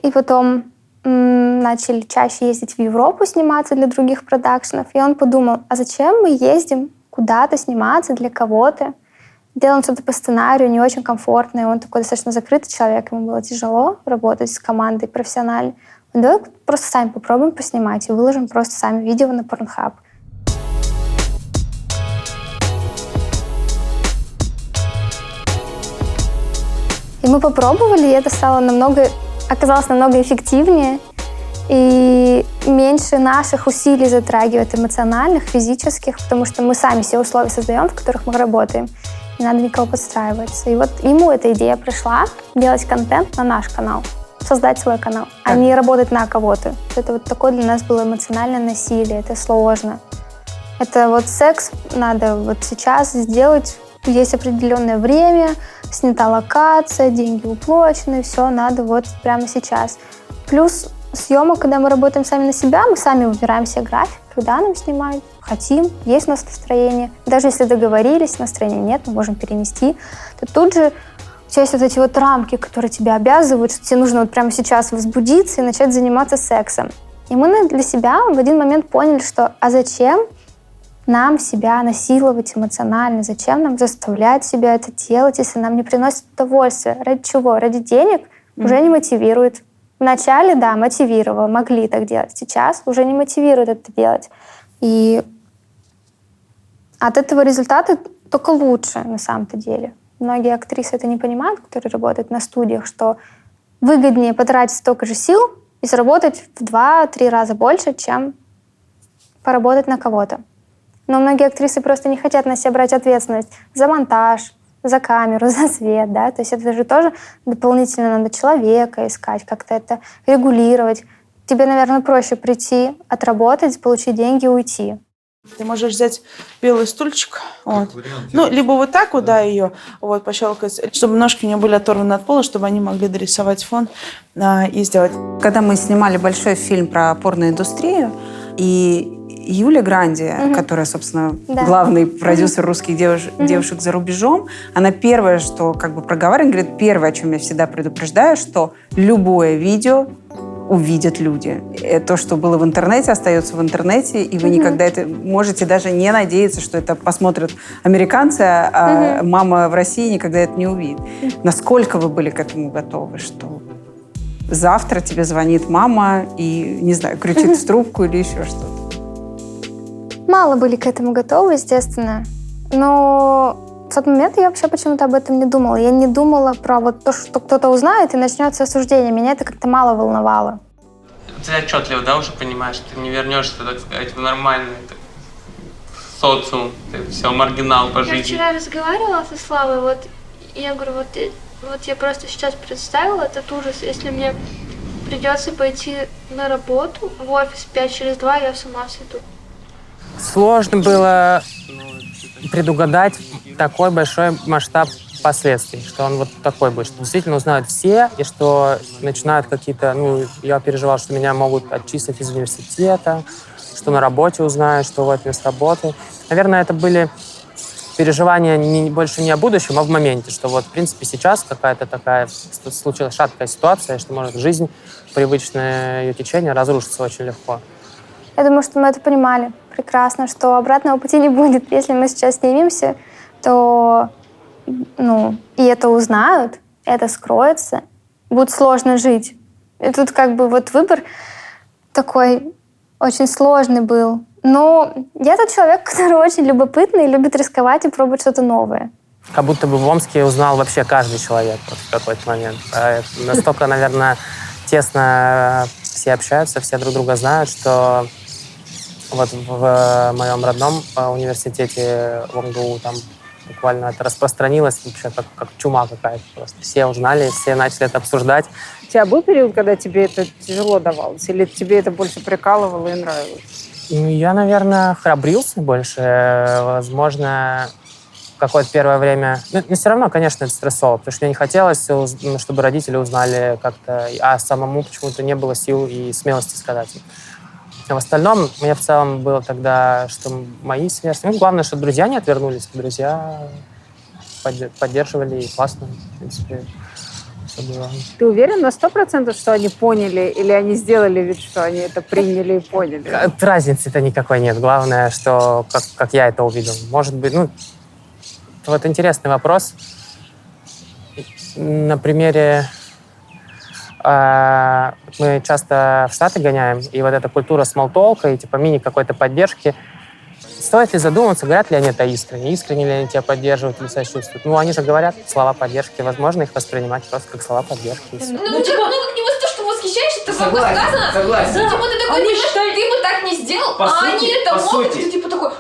И потом начали чаще ездить в Европу сниматься для других продакшенов, и он подумал, а зачем мы ездим куда-то сниматься для кого-то? Делаем что-то по сценарию, не очень комфортно, и он такой достаточно закрытый человек, ему было тяжело работать с командой профессионально. Давай просто сами попробуем поснимать и выложим просто сами видео на Pornhub. И мы попробовали, и это оказалось намного эффективнее и меньше наших усилий затрагивает эмоциональных, физических, потому что мы сами все условия создаем, в которых мы работаем. Не надо никого подстраиваться. И вот ему эта идея пришла делать контент на наш канал, создать свой канал, а не работать на кого-то. Это вот такое для нас было эмоциональное насилие, это сложно. Это вот секс надо вот сейчас сделать, есть определенное время, снята локация, деньги уплачены, все надо вот прямо сейчас. Плюс съемок, когда мы работаем сами на себя, мы сами выбираем себе график, когда нам снимать, хотим, есть у нас настроение. Даже если договорились, настроения нет, мы можем перенести, то тут же у тебя есть вот эти вот рамки, которые тебя обязывают, что тебе нужно вот прямо сейчас возбудиться и начать заниматься сексом. И мы для себя в один момент поняли, что а зачем нам себя насиловать эмоционально, зачем нам заставлять себя это делать, если нам не приносит удовольствия? Ради чего? Ради денег? Уже не мотивирует. Вначале, да, мотивировало, могли так делать. Сейчас уже не мотивирует это делать. И от этого результата только лучше на самом-то деле. Многие актрисы это не понимают, которые работают на студиях, что выгоднее потратить столько же сил и заработать в 2-3 раза больше, чем поработать на кого-то. Но многие актрисы просто не хотят на себя брать ответственность за монтаж, за камеру, за свет, да, то есть это же тоже дополнительно надо человека искать, как-то это регулировать. Тебе, наверное, проще прийти, отработать, получить деньги и уйти. Ты можешь взять белый стульчик, вот. Ну, либо вот так вот, да, ее вот пощелкать, чтобы ножки у нее были оторваны от пола, чтобы они могли дорисовать фон и сделать. Когда мы снимали большой фильм про порноиндустрию, и Юля Гранди, которая, собственно, главный продюсер русских девушек за рубежом, она первое, что как бы проговаривает, говорит, первое, о чем я всегда предупреждаю, что любое видео увидят люди. То, что было в интернете, остается в интернете, и вы никогда это можете даже не надеяться, что это посмотрят американцы, а мама в России никогда это не увидит. Насколько вы были к этому готовы, что завтра тебе звонит мама и, не знаю, кричит в трубку или еще что-то? Мало были к этому готовы, естественно. Но в тот момент я вообще почему-то об этом не думала. Я не думала про вот то, что кто-то узнает и начнется осуждение. Меня это как-то мало волновало. Ты отчетливо, да, уже понимаешь, что ты не вернешься, так сказать, в нормальный социум. Ты все, маргинал по жизни. Я вчера разговаривала со Славой, вот, и я говорю, вот я просто сейчас представила этот ужас, если мне придется пойти на работу в офис 5 через 2, я с ума сойду. Сложно было предугадать такой большой масштаб последствий, что он вот такой будет, что действительно узнают все, и что начинают какие-то, я переживал, что меня могут отчислить из университета, что на работе узнают, что вот место работы. Наверное, это были переживания больше не о будущем, а в моменте, что вот, в принципе, сейчас какая-то такая случилась шаткая ситуация, что может жизнь, привычное ее течение разрушится очень легко. Я думаю, что мы это понимали прекрасно, что обратного пути не будет. Если мы сейчас снимемся, то, и это узнают, это скроется, будет сложно жить. И тут как бы вот выбор такой очень сложный был. Но я тот человек, который очень любопытный, любит рисковать и пробовать что-то новое. Как будто бы в Омске узнал вообще каждый человек в какой-то момент. Настолько, наверное, тесно все общаются, все друг друга знают, что вот в моем родном университете в МГУ там буквально это распространилось вообще как чума какая-то просто. Все узнали, все начали это обсуждать. У тебя был период, когда тебе это тяжело давалось? Или тебе это больше прикалывало и нравилось? Я, наверное, храбрился больше. Возможно, какое-то первое время... Но все равно, конечно, это стрессово, потому что мне не хотелось, чтобы родители узнали как-то, а самому почему-то не было сил и смелости сказать. А в остальном, мне в целом было тогда, что мои сверстники... главное, что друзья не отвернулись. Друзья поддерживали, и классно, в принципе, все было. Ты уверен на 100%, что они поняли, или они сделали вид, что они это приняли и поняли? Разницы-то никакой нет. Главное, что как я это увидел. Может быть, вот интересный вопрос. На примере... Мы часто в Штаты гоняем, и вот эта культура смолтолка и типа мини какой-то поддержки. Стоит ли задуматься, говорят ли они это искренне? Искренне ли они тебя поддерживают или сочувствуют? Они же говорят слова поддержки. Возможно, их воспринимать просто как слова поддержки. Как не то, что восхищаешься, это само сказано. Согласен. Типа ты такой, ты бы так не сделал, они это могут. Ты типа такой,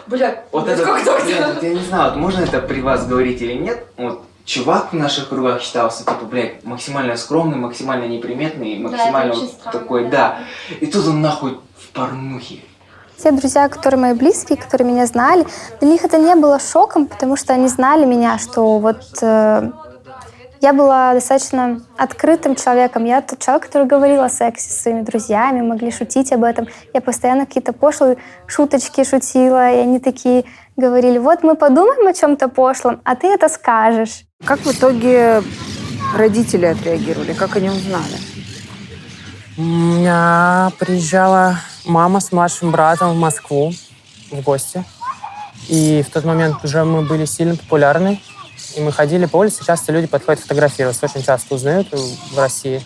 вот это как так? Я не знаю, можно это при вас говорить или нет. Чувак в наших кругах считался, максимально скромный, максимально неприметный, максимально такой, да. И тут он нахуй в порнухе. Те друзья, которые мои близкие, которые меня знали, для них это не было шоком, потому что они знали меня, что я была достаточно открытым человеком. Я тот человек, который говорил о сексе со своими друзьями, могли шутить об этом. Я постоянно какие-то пошлые шуточки шутила, и они такие говорили, вот мы подумаем о чем-то пошлом, а ты это скажешь. Как в итоге родители отреагировали? Как они узнали? У меня приезжала мама с младшим братом в Москву в гости. И в тот момент уже мы были сильно популярны. И мы ходили по улице, часто люди подходят фотографироваться. Очень часто узнают в России.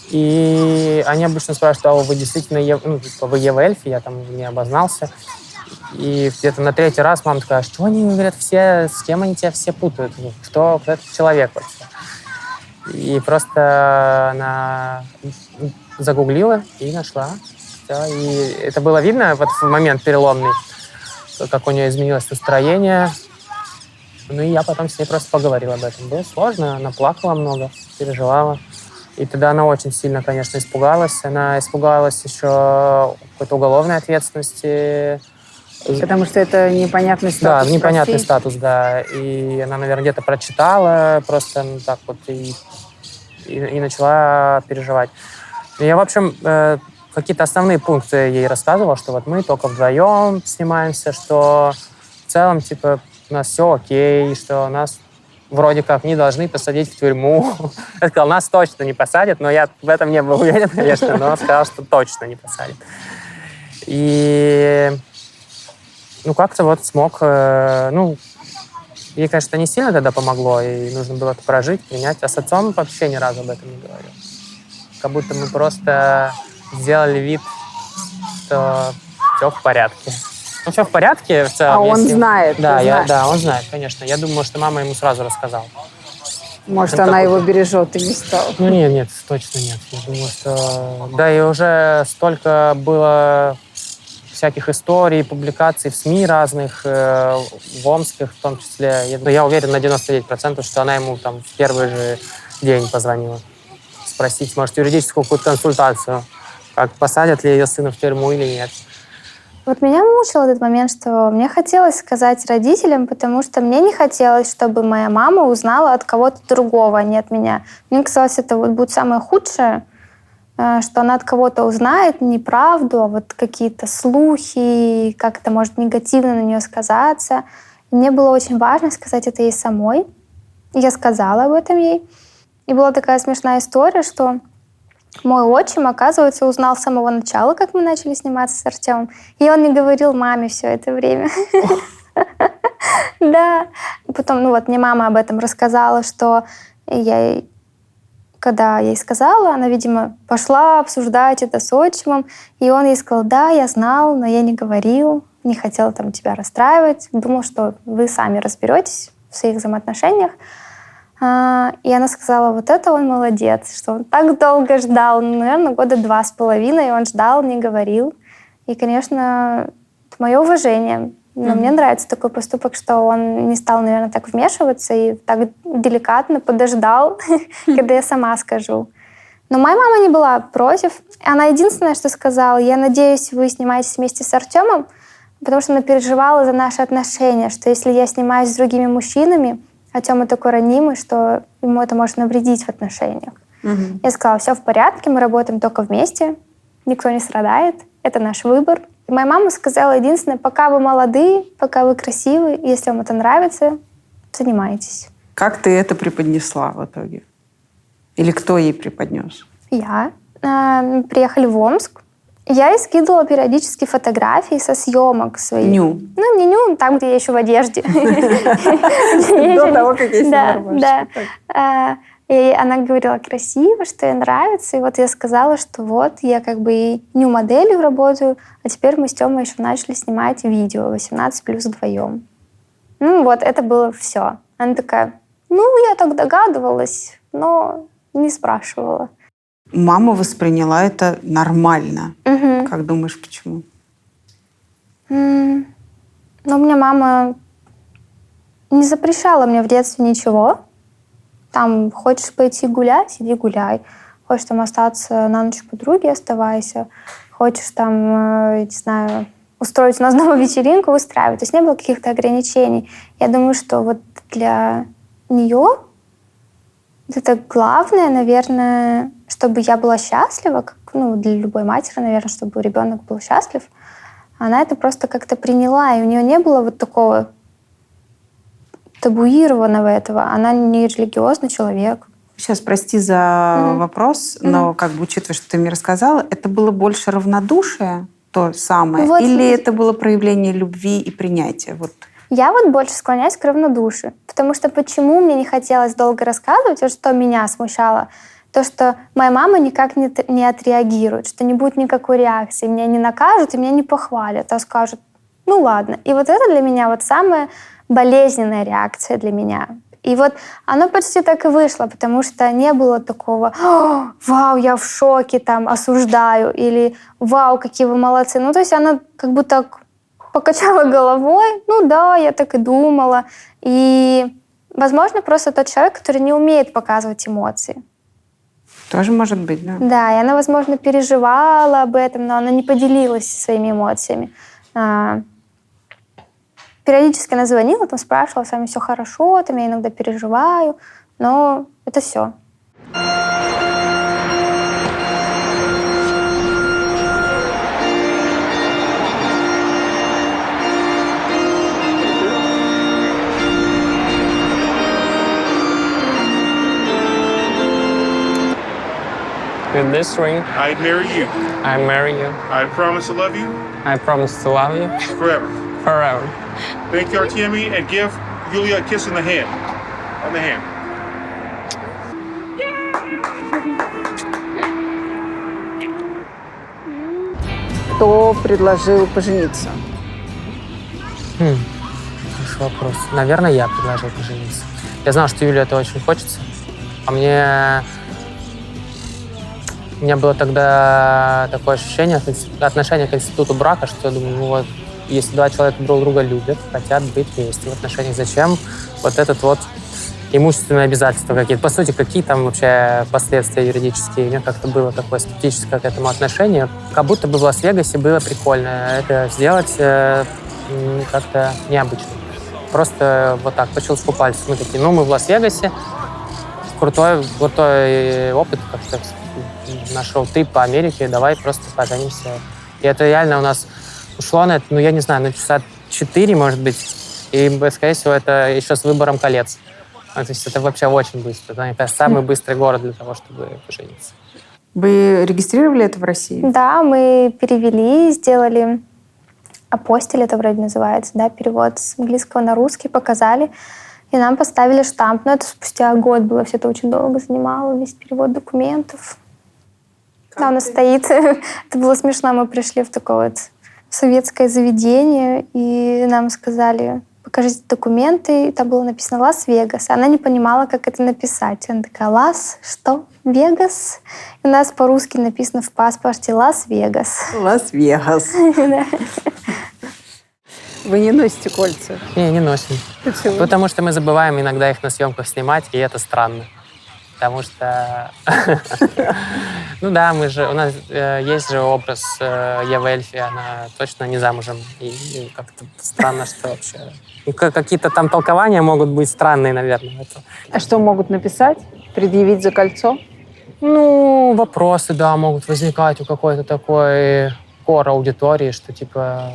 И они обычно спрашивают, вы действительно вы Ева Эльфи? Я там не обознался. И где-то на третий раз мама такая, что они говорят, все, с кем они тебя все путают? Кто этот человек вообще? И просто она загуглила и нашла. И это было видно вот в момент переломный. как у нее изменилось настроение. Ну и я потом с ней просто поговорил об этом. Было сложно, она плакала много, переживала. И тогда она очень сильно, конечно, испугалась. Она испугалась еще какой-то уголовной ответственности. Потому что это непонятный статус. Да, непонятный статус, да. И она, наверное, где-то прочитала просто так вот и начала переживать. И я, в общем, какие-то основные пункты ей рассказывал, что вот мы только вдвоем снимаемся, что в целом, типа, у нас все окей, что нас вроде как не должны посадить в тюрьму. Я сказал, нас точно не посадят, но я в этом не был уверен, конечно, но он сказал, что точно не посадят. И как-то вот смог, ей, конечно, не сильно тогда помогло, и нужно было это прожить, принять, а с отцом вообще ни разу об этом не говорил. Как будто мы просто сделали вид, что все в порядке. Ну, все в порядке в целом. А он знает? Да, он знает, конечно. Я думаю, что мама ему сразу рассказала. Может, она его бережет и не стала? Ну, нет, точно нет. Я думаю, что... Да, и уже столько было всяких историй, публикаций в СМИ разных, в омских в том числе. Я уверен на 99%, что она ему там в первый же день позвонила. Спросить, может, юридическую какую-то консультацию, как посадят ли ее сына в тюрьму или нет. Вот меня мучил этот момент, что мне хотелось сказать родителям, потому что мне не хотелось, чтобы моя мама узнала от кого-то другого, а не от меня. Мне казалось, это вот будет самое худшее, что она от кого-то узнает неправду, а вот какие-то слухи, как это может негативно на нее сказаться. И мне было очень важно сказать это ей самой. И я сказала об этом ей. И была такая смешная история, что мой отчим, оказывается, узнал с самого начала, как мы начали сниматься с Артемом. И он не говорил маме все это время. Да. Потом, мне мама об этом рассказала, что когда я ей сказала, она, видимо, пошла обсуждать это с отчимом. И он ей сказал, да, я знал, но я не говорил, не хотел там тебя расстраивать. Думал, что вы сами разберетесь в своих взаимоотношениях. И она сказала, вот это он молодец, что он так долго ждал, наверное, 2.5 года, и он ждал, не говорил. И, конечно, это мое уважение. Но мне нравится такой поступок, что он не стал, наверное, так вмешиваться и так деликатно подождал, когда я сама скажу. Но моя мама не была против. Она единственное, что сказала, я надеюсь, вы снимаетесь вместе с Артемом, потому что она переживала за наши отношения, что если я снимаюсь с другими мужчинами, а Тёма такой ранимый, что ему это может навредить в отношениях. Я сказала, все в порядке, мы работаем только вместе, никто не страдает, это наш выбор. И моя мама сказала единственное, пока вы молодые, пока вы красивые, если вам это нравится, занимайтесь. Как ты это преподнесла в итоге? Или кто ей преподнес? Я. Приехали в Омск. Я ей скидывала периодически фотографии со съемок своих. Ню? Ну, не ню, там, где я еще в одежде. До того, как я сняла рубашку. Да. И она говорила красиво, что ей нравится. И вот я сказала, что вот я как бы и ню-моделью работаю, а теперь мы с Тёмой еще начали снимать видео 18+ вдвоем. Ну вот, это было все. Она такая, я так догадывалась, но не спрашивала. Мама восприняла это нормально. Как думаешь, почему? Ну, у меня мама не запрещала мне в детстве ничего. Там, хочешь пойти гулять, иди гуляй. Хочешь там остаться на ночь у подруги, оставайся. Хочешь там, не знаю, устроить у нас дома вечеринку, устраивай. То есть не было каких-то ограничений. Я думаю, что вот для нее это главное, наверное, чтобы я была счастлива, как, для любой матери, наверное, чтобы ребенок был счастлив. Она это просто как-то приняла, и у нее не было вот такого табуированного этого. Она не религиозный человек. Сейчас, прости за вопрос, но как бы учитывая, что ты мне рассказала, это было больше равнодушие, то самое, или это было проявление любви и принятия? Вот. Я вот больше склоняюсь к равнодушию. Потому что почему мне не хотелось долго рассказывать, вот что меня смущало, то, что моя мама никак не отреагирует, что не будет никакой реакции, меня не накажут и меня не похвалят, а скажут, ладно. И вот это для меня вот самая болезненная реакция для меня. И вот оно почти так и вышло, потому что не было такого «Вау, я в шоке, там, осуждаю» или «Вау, какие вы молодцы». То есть она как будто покачала головой. Ну да, я так и думала. И, возможно, просто тот человек, который не умеет показывать эмоции. Тоже может быть, да. Да, и она, возможно, переживала об этом, но она не поделилась своими эмоциями. Периодически она звонила, там спрашивала, с вами все хорошо, там я иногда переживаю, но это все. With this ring, I marry you. I marry you. I promise to love you I promise to love you forever. forever. Thank you, Artemi, and give Yulia a kiss in the hand. On the hand. Кто предложил пожениться? Хороший вопрос. Наверное, я предложил пожениться. Я знал, что Юле это очень хочется. А у меня было тогда такое ощущение, отношение к институту брака, что я думаю, ну вот, если два человека друг друга любят, хотят быть вместе в отношениях, зачем вот этот вот имущественные обязательства какие-то? По сути, какие там вообще последствия юридические? У меня как-то было такое скептическое к этому отношение. Как будто бы в Лас-Вегасе было прикольно это сделать как-то необычно. Просто вот так, по щелчку пальцев. Мы такие, ну, мы в Лас-Вегасе, крутой опыт, как-то нашел трип по Америке, давай просто поженимся. И это реально у нас ушло на это, ну, я не знаю, на часа 4, может быть, и, скорее всего, это еще с выбором колец. То есть это вообще очень быстро. Это, мне кажется, самый быстрый город для того, чтобы пожениться. Вы регистрировали это в России? Да, мы перевели, сделали апостиль, это вроде называется, да, перевод с английского на русский, показали, и нам поставили штамп. Но это спустя год было, все это очень долго занимало, весь перевод документов. Да, у нас стоит. Это было смешно, мы пришли в такое вот советское заведение, и нам сказали, покажите документы, и там было написано «Лас-Вегас». Она не понимала, как это написать. Она такая «Лас? Что? Вегас?» И у нас по-русски написано в паспорте «Лас-Вегас». Лас-Вегас. Вы не носите кольца? Не носим. Почему? Потому что мы забываем иногда их на съемках снимать, и это странно. Потому что, ну да, у нас есть же образ Евы Эльфи, она точно не замужем. И как-то странно, что вообще... Какие-то там толкования могут быть странные, наверное. А что могут написать? Предъявить за кольцо? Ну, вопросы, да, могут возникать у какой-то такой кор аудитории, что типа,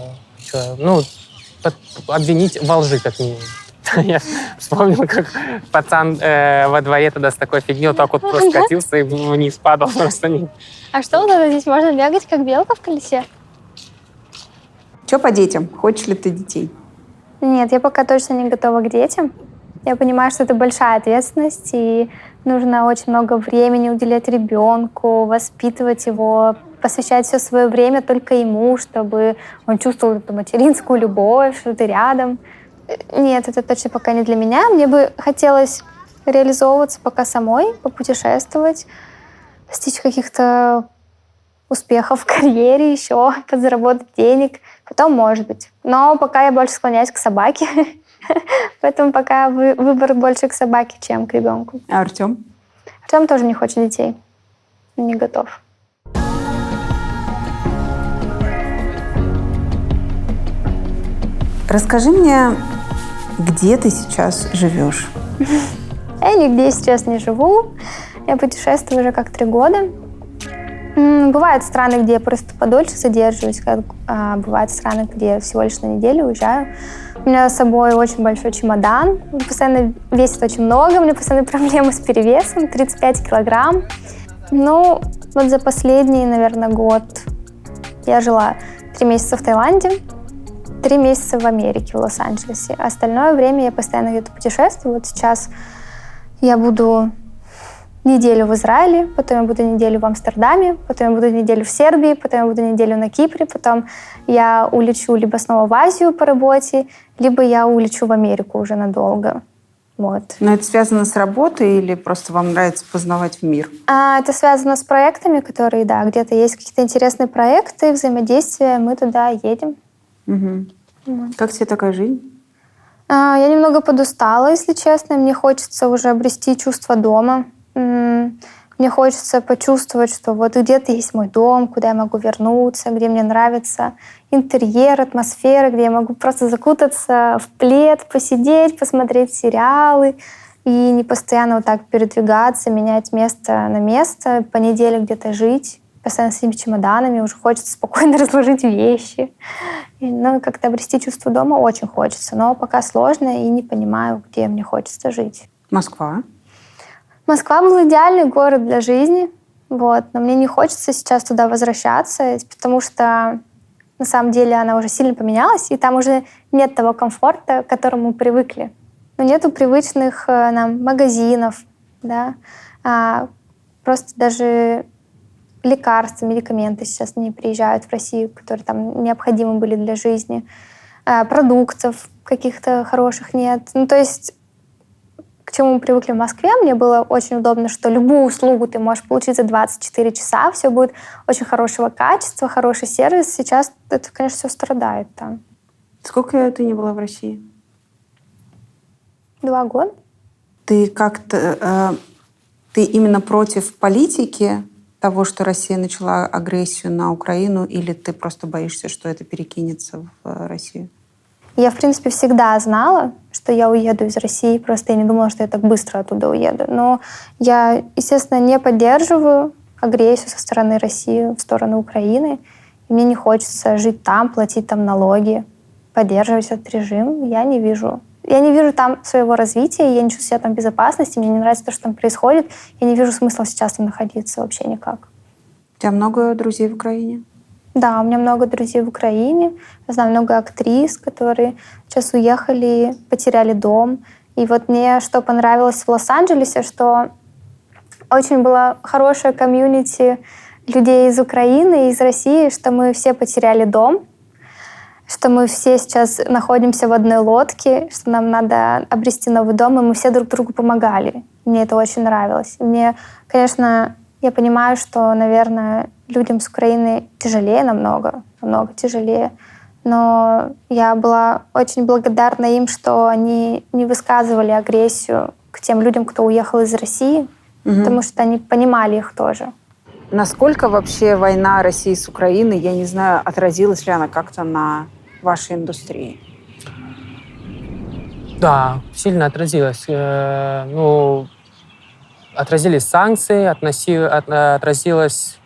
обвинить во лжи как минимум. Я вспомнил, как пацан во дворе тогда с такой фигней так вот просто катился и вниз падал просто. А что вот это здесь? Можно бегать, как белка в колесе? Что по детям? Хочешь ли ты детей? Нет, я пока точно не готова к детям. Я понимаю, что это большая ответственность, и нужно очень много времени уделять ребенку, воспитывать его, посвящать все свое время только ему, чтобы он чувствовал эту материнскую любовь, что ты рядом. Нет, это точно пока не для меня. Мне бы хотелось реализовываться пока самой, попутешествовать, достичь каких-то успехов в карьере еще, подзаработать денег. Потом, может быть. Но пока я больше склоняюсь к собаке. Поэтому пока выбор больше к собаке, чем к ребенку. А Артем? Артем тоже не хочет детей. Не готов. Расскажи мне, где ты сейчас живешь? Я нигде сейчас не живу. Я путешествую уже как 3 года. Бывают страны, где я просто подольше задерживаюсь, бывают страны, где я всего лишь на неделю уезжаю. У меня с собой очень большой чемодан, он постоянно весит очень много, у меня постоянно проблемы с перевесом, 35 килограмм. Ну, вот за последний, наверное, год я жила 3 месяца в Таиланде, 3 месяца в Америке, в Лос-Анджелесе. Остальное время я постоянно где-то путешествую. Вот сейчас я буду неделю в Израиле, потом я буду неделю в Амстердаме, потом я буду неделю в Сербии, потом я буду неделю на Кипре, потом я улечу либо снова в Азию по работе, либо я улечу в Америку уже надолго. Вот. Но это связано с работой или просто вам нравится познавать мир? Это связано с проектами, которые, да, где-то есть какие-то интересные проекты, взаимодействия, мы туда едем. Угу. Как тебе такая жизнь? Я немного подустала, если честно. Мне хочется уже обрести чувство дома. Мне хочется почувствовать, что вот где-то есть мой дом, куда я могу вернуться, где мне нравится интерьер, атмосфера, где я могу просто закутаться в плед, посидеть, посмотреть сериалы и не постоянно вот так передвигаться, менять место на место, по неделе где-то жить, постоянно с этими чемоданами. Уже хочется спокойно разложить вещи. Ну, как-то обрести чувство дома очень хочется, но пока сложно и не понимаю, где мне хочется жить. Москва? Москва был идеальный город для жизни, вот, но мне не хочется сейчас туда возвращаться, потому что на самом деле она уже сильно поменялась, и там уже нет того комфорта, к которому мы привыкли. Ну, нету привычных нам магазинов, да, просто даже лекарства, медикаменты сейчас не приезжают в Россию, которые там необходимы были для жизни. Продуктов каких-то хороших нет. Ну, то есть к чему мы привыкли в Москве, мне было очень удобно, что любую услугу ты можешь получить за 24 часа, все будет очень хорошего качества, хороший сервис. Сейчас это, конечно, все страдает там. Сколько ты не была в России? 2 года. Ты как-то... ты именно против политики того, что Россия начала агрессию на Украину, или ты просто боишься, что это перекинется в Россию? Я, в принципе, всегда знала, что я уеду из России, просто я не думала, что я так быстро оттуда уеду. Но я, естественно, не поддерживаю агрессию со стороны России в сторону Украины. И мне не хочется жить там, платить там налоги, поддерживать этот режим. Я не вижу там своего развития, я не чувствую себя там в безопасности, мне не нравится то, что там происходит. Я не вижу смысла сейчас там находиться вообще никак. У тебя много друзей в Украине? Да, у меня много друзей в Украине. Я знаю много актрис, которые сейчас уехали, потеряли дом. И вот мне что понравилось в Лос-Анджелесе, что очень была хорошая комьюнити людей из Украины и из России, что мы все потеряли дом, что мы все сейчас находимся в одной лодке, что нам надо обрести новый дом, и мы все друг другу помогали. Мне это очень нравилось. И мне, конечно, я понимаю, что, наверное, людям с Украины тяжелее намного тяжелее. Но я была очень благодарна им, что они не высказывали агрессию к тем людям, кто уехал из России, потому что они понимали их тоже. Насколько вообще война России с Украиной, я не знаю, отразилась ли она как-то на вашей индустрии? Да, сильно отразилась. Отразились санкции, отразилось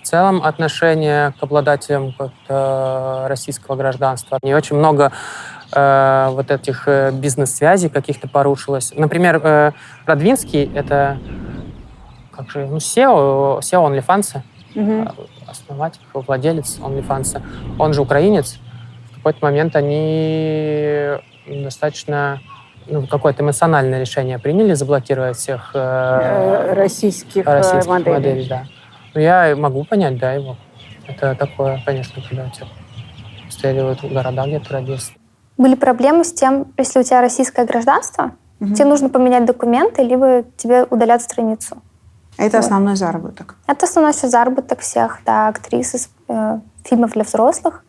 в целом отношение к обладателям российского гражданства. И очень много вот этих бизнес-связей каких-то порушилось. Например, Радвинский — это SEO OnlyFans, основатель, владелец OnlyFans. Он же украинец. В какой-то момент они достаточно какое-то эмоциональное решение приняли заблокировать всех российских моделей. Да. Но я могу понять, да, его. Это такое, конечно, когда у тебя обстреливают города, где ты родился. Были проблемы с тем, если у тебя российское гражданство, тебе нужно поменять документы, либо тебе удалят страницу. Это основной заработок? Это основной заработок всех, да, актрис фильмов для взрослых.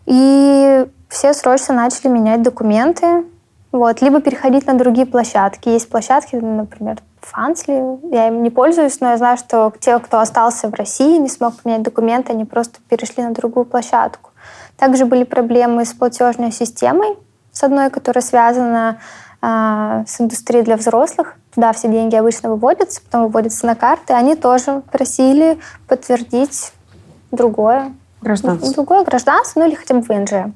И все срочно начали менять документы, либо переходить на другие площадки. Есть площадки, например, Фансли. Я им не пользуюсь, но я знаю, что те, кто остался в России, не смог поменять документы, они просто перешли на другую площадку. Также были проблемы с платежной системой, с одной, которая связана с индустрией для взрослых. Туда все деньги обычно выводятся, потом выводятся на карты. Они тоже просили подтвердить другое гражданство, или хотя бы ВНЖ.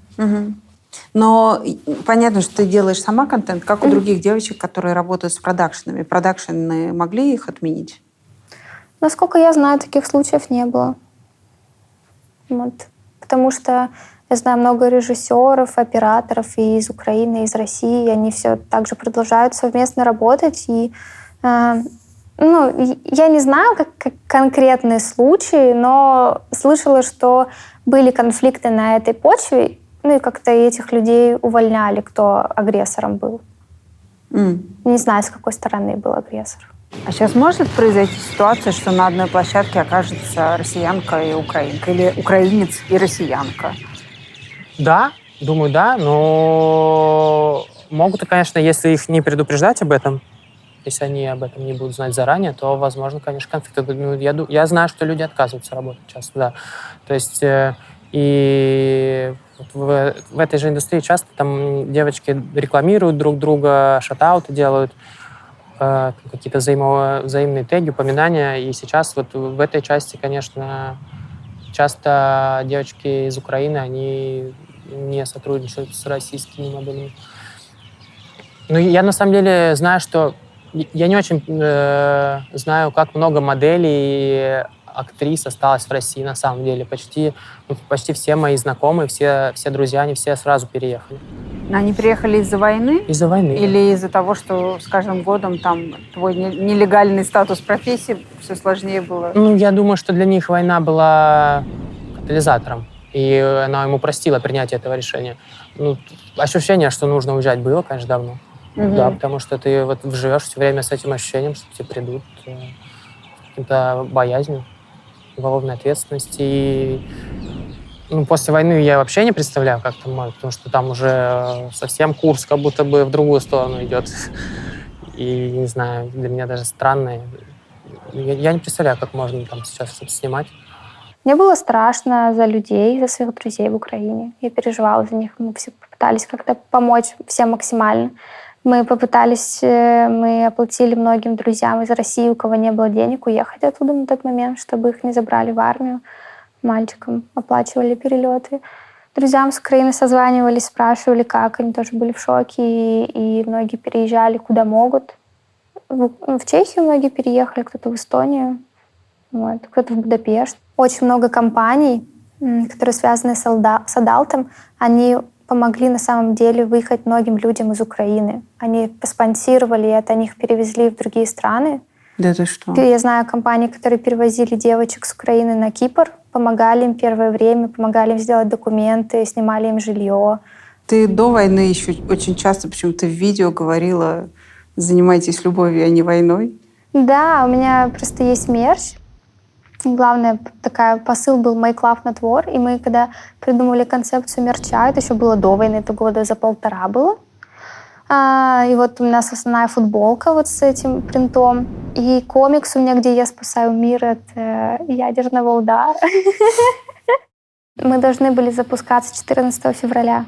Но понятно, что ты делаешь сама контент, как у других девочек, которые работают с продакшенами. Продакшены могли их отменить? Насколько я знаю, таких случаев не было. Потому что я знаю много режиссеров, операторов и из Украины, и из России. Они все также продолжают совместно работать. И, я не знаю, как конкретные случаи, но слышала, что были конфликты на этой почве, и как-то этих людей увольняли, кто агрессором был. Не знаю, с какой стороны был агрессор. А сейчас может произойти ситуация, что на одной площадке окажется россиянка и украинка, или украинец и россиянка? Да, Думаю, да, но могут, конечно, если их не предупреждать об этом, если они об этом не будут знать заранее, то, возможно, конечно, конфликты. Ну, я знаю, что люди отказываются работать часто, да. То есть и в этой же индустрии часто там девочки рекламируют друг друга, шатауты делают, какие-то взаимные теги, упоминания. И сейчас вот в этой части, конечно, часто девочки из Украины, они не сотрудничают с российскими моделями. Ну, я на самом деле знаю, что... Я не очень знаю, как много моделей и актрис осталось в России на самом деле. Почти все мои знакомые, все друзья, они все сразу переехали. Они приехали из-за войны? Из-за войны. Или из-за того, что с каждым годом там твой нелегальный статус профессии все сложнее было? Ну, я думаю, что для них война была катализатором. И она ему упростила принятие этого решения. Ну, ощущение, что нужно уезжать, было, конечно, давно. Да, потому что ты вот живешь все время с этим ощущением, что тебе придут с каким-то боязнью, уголовной ответственности. И после войны я вообще не представляю, как там может, потому что там уже совсем курс как будто бы в другую сторону идет. И, не знаю, для меня даже странно. Я не представляю, как можно там сейчас что-то снимать. Мне было страшно за людей, за своих друзей в Украине. Я переживала за них. Мы все попытались как-то помочь всем максимально. Мы оплатили многим друзьям из России, у кого не было денег, уехать оттуда на тот момент, чтобы их не забрали в армию. Мальчикам оплачивали перелеты. Друзьям с Украины созванивались, спрашивали, как. Они тоже были в шоке, и многие переезжали куда могут. В Чехию многие переехали, кто-то в Эстонию, кто-то в Будапешт. Очень много компаний, которые связаны с Адалтом, они помогли на самом деле выехать многим людям из Украины. Они поспонсировали это, они их перевезли в другие страны. Да ты что? Я знаю компании, которые перевозили девочек с Украины на Кипр, помогали им первое время, помогали им сделать документы, снимали им жилье. Ты до войны еще очень часто почему-то в видео говорила: занимайтесь любовью, а не войной. Да, у меня просто есть мерч. Главное, посыл был «Make love not war». И мы, когда придумывали концепцию мерча, это еще было до войны, это года за 1,5 было. И вот у нас основная футболка вот с этим принтом. И комикс у меня, где я спасаю мир от ядерного удара. Мы должны были запускаться 14 февраля.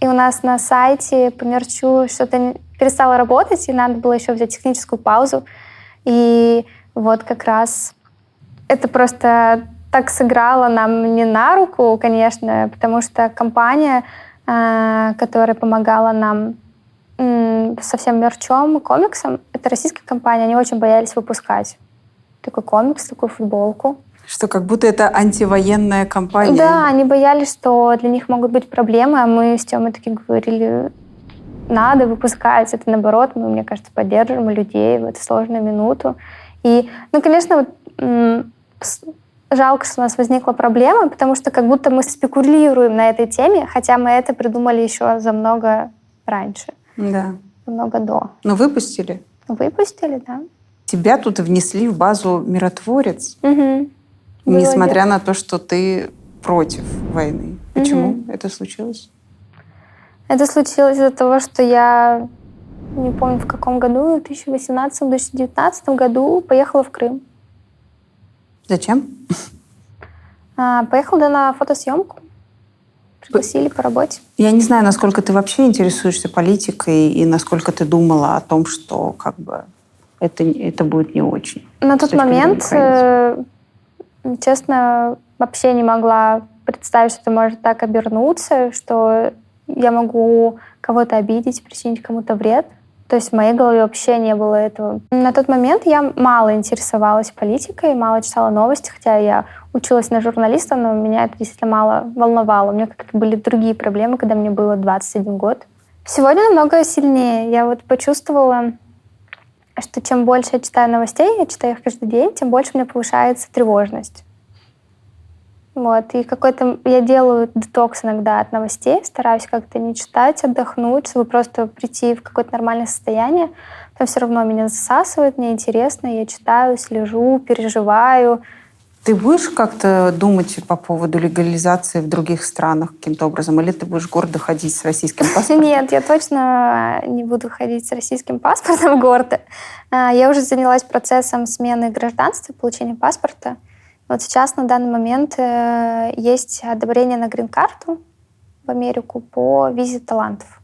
И у нас на сайте по мерчу что-то перестало работать, и надо было еще взять техническую паузу. И вот как раз это просто так сыграло нам не на руку, конечно, потому что компания, которая помогала нам со всем мерчом, комиксом, это российская компания, они очень боялись выпускать такой комикс, такую футболку. Что как будто это антивоенная компания. Да, они боялись, что для них могут быть проблемы, а мы с Тёмой таки говорили, надо выпускать. Это наоборот, мы, мне кажется, поддерживаем людей в эту сложную минуту. И, конечно, жалко, что у нас возникла проблема, потому что как будто мы спекулируем на этой теме, хотя мы это придумали еще за много раньше. Да. Много до. Но выпустили? Выпустили, да. Тебя тут внесли в базу «Миротворец», несмотря на то, что ты против войны. Почему это случилось? Это случилось из-за того, что я, не помню в каком году, в 2018-2019 году поехала в Крым. Зачем? Поехала на фотосъемку. Пригласили по работе. Я не знаю, насколько ты вообще интересуешься политикой и насколько ты думала о том, что как бы это будет не очень. На тот момент, честно, вообще не могла представить, что это может так обернуться, что я могу кого-то обидеть, причинить кому-то вред. То есть в моей голове вообще не было этого. На тот момент я мало интересовалась политикой, мало читала новости, хотя я училась на журналиста, но меня это действительно мало волновало. У меня как-то были другие проблемы, когда мне было 21 год. Сегодня намного сильнее. Я вот почувствовала, что чем больше я читаю новостей, я читаю их каждый день, тем больше у меня повышается тревожность. Вот. И какой-то я делаю детокс иногда от новостей, стараюсь как-то не читать, отдохнуть, чтобы просто прийти в какое-то нормальное состояние. Потом все равно меня засасывает, мне интересно, я читаю, слежу, переживаю. Ты будешь как-то думать по поводу легализации в других странах каким-то образом? Или ты будешь гордо ходить с российским паспортом? Нет, я точно не буду ходить с российским паспортом гордо. Я уже занялась процессом смены гражданства, получения паспорта. Вот сейчас на данный момент есть одобрение на грин-карту в Америку по визе талантов.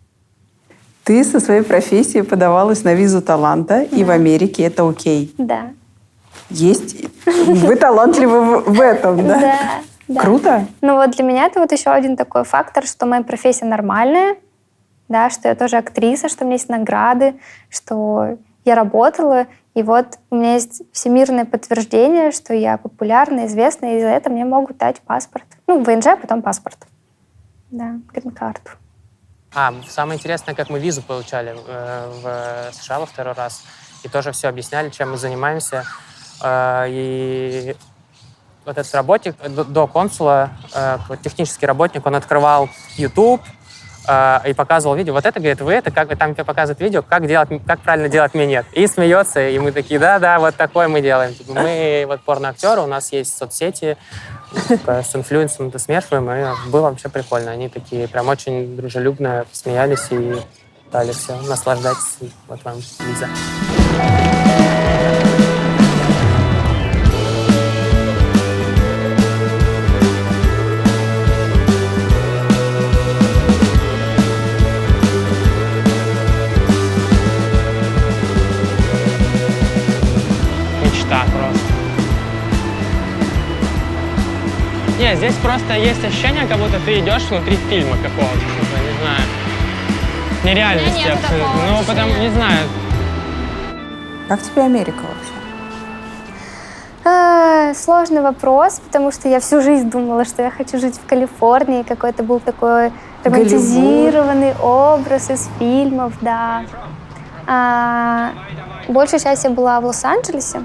Ты со своей профессией подавалась на визу таланта, и в Америке это окей. Да. Есть. Вы талантливы в этом, да? Да. Круто. Ну вот для меня это вот еще один такой фактор, что моя профессия нормальная, да, что я тоже актриса, что у меня есть награды, что я работала, и вот у меня есть всемирное подтверждение, что я популярна, известна, и за это мне могут дать паспорт. Ну, ВНЖ, а потом паспорт. Да, грин-карту. Самое интересное, как мы визу получали в США во второй раз. И тоже все объясняли, чем мы занимаемся. И вот этот работник до консула, технический работник, он открывал YouTube и показывал видео. Вот это, говорит, вы это, как там тебе показывают видео, как правильно делать минет. И смеется, и мы такие, да, вот такое мы делаем. Мы вот порноактеры, у нас есть соцсети, с инфлюенсером это смешиваем, и было вообще прикольно. Они такие прям очень дружелюбно смеялись и пытались все, наслаждайтесь, вот вам виза. Мечта просто. Нет, здесь просто есть ощущение, как будто ты идешь внутри фильма какого-то, не знаю, нереальности абсолютно. Ну, потому, не знаю. Как тебе Америка вообще? Сложный вопрос, потому что я всю жизнь думала, что я хочу жить в Калифорнии. Какой-то был такой романтизированный образ из фильмов, да. Большую часть я была в Лос-Анджелесе.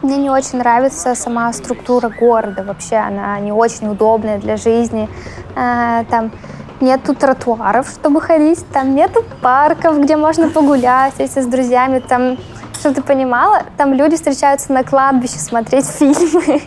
Мне не очень нравится сама структура города вообще. Она не очень удобная для жизни. Там нету тротуаров, чтобы ходить. Там нету парков, где можно погулять, встретиться с друзьями. Там, чтобы ты понимала, там люди встречаются на кладбище смотреть фильмы.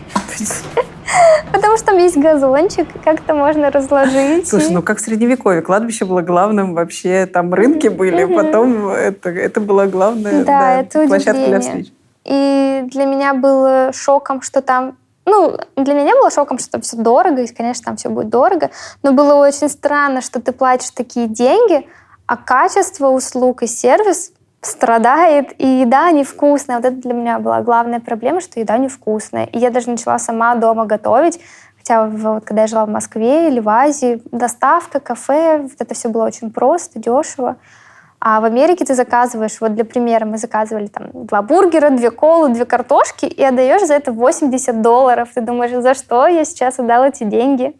Потому что там есть газончик, как-то можно разложить. Слушай, ну как в Средневековье. Кладбище было главным вообще. Там рынки были, потом это была главная площадка для встреч. И для меня было шоком, что там... Ну, для меня было шоком, что там все дорого, и, конечно, там все будет дорого, но было очень странно, что ты платишь такие деньги, а качество услуг и сервис страдает, и еда невкусная. Вот это для меня была главная проблема, что еда невкусная. И я даже начала сама дома готовить, хотя вот, когда я жила в Москве или в Азии, доставка, кафе, вот это все было очень просто, дешево. А в Америке ты заказываешь, вот для примера, мы заказывали там 2 бургера, 2 колы, 2 картошки, и отдаешь за это $80. Ты думаешь, за что я сейчас отдал эти деньги?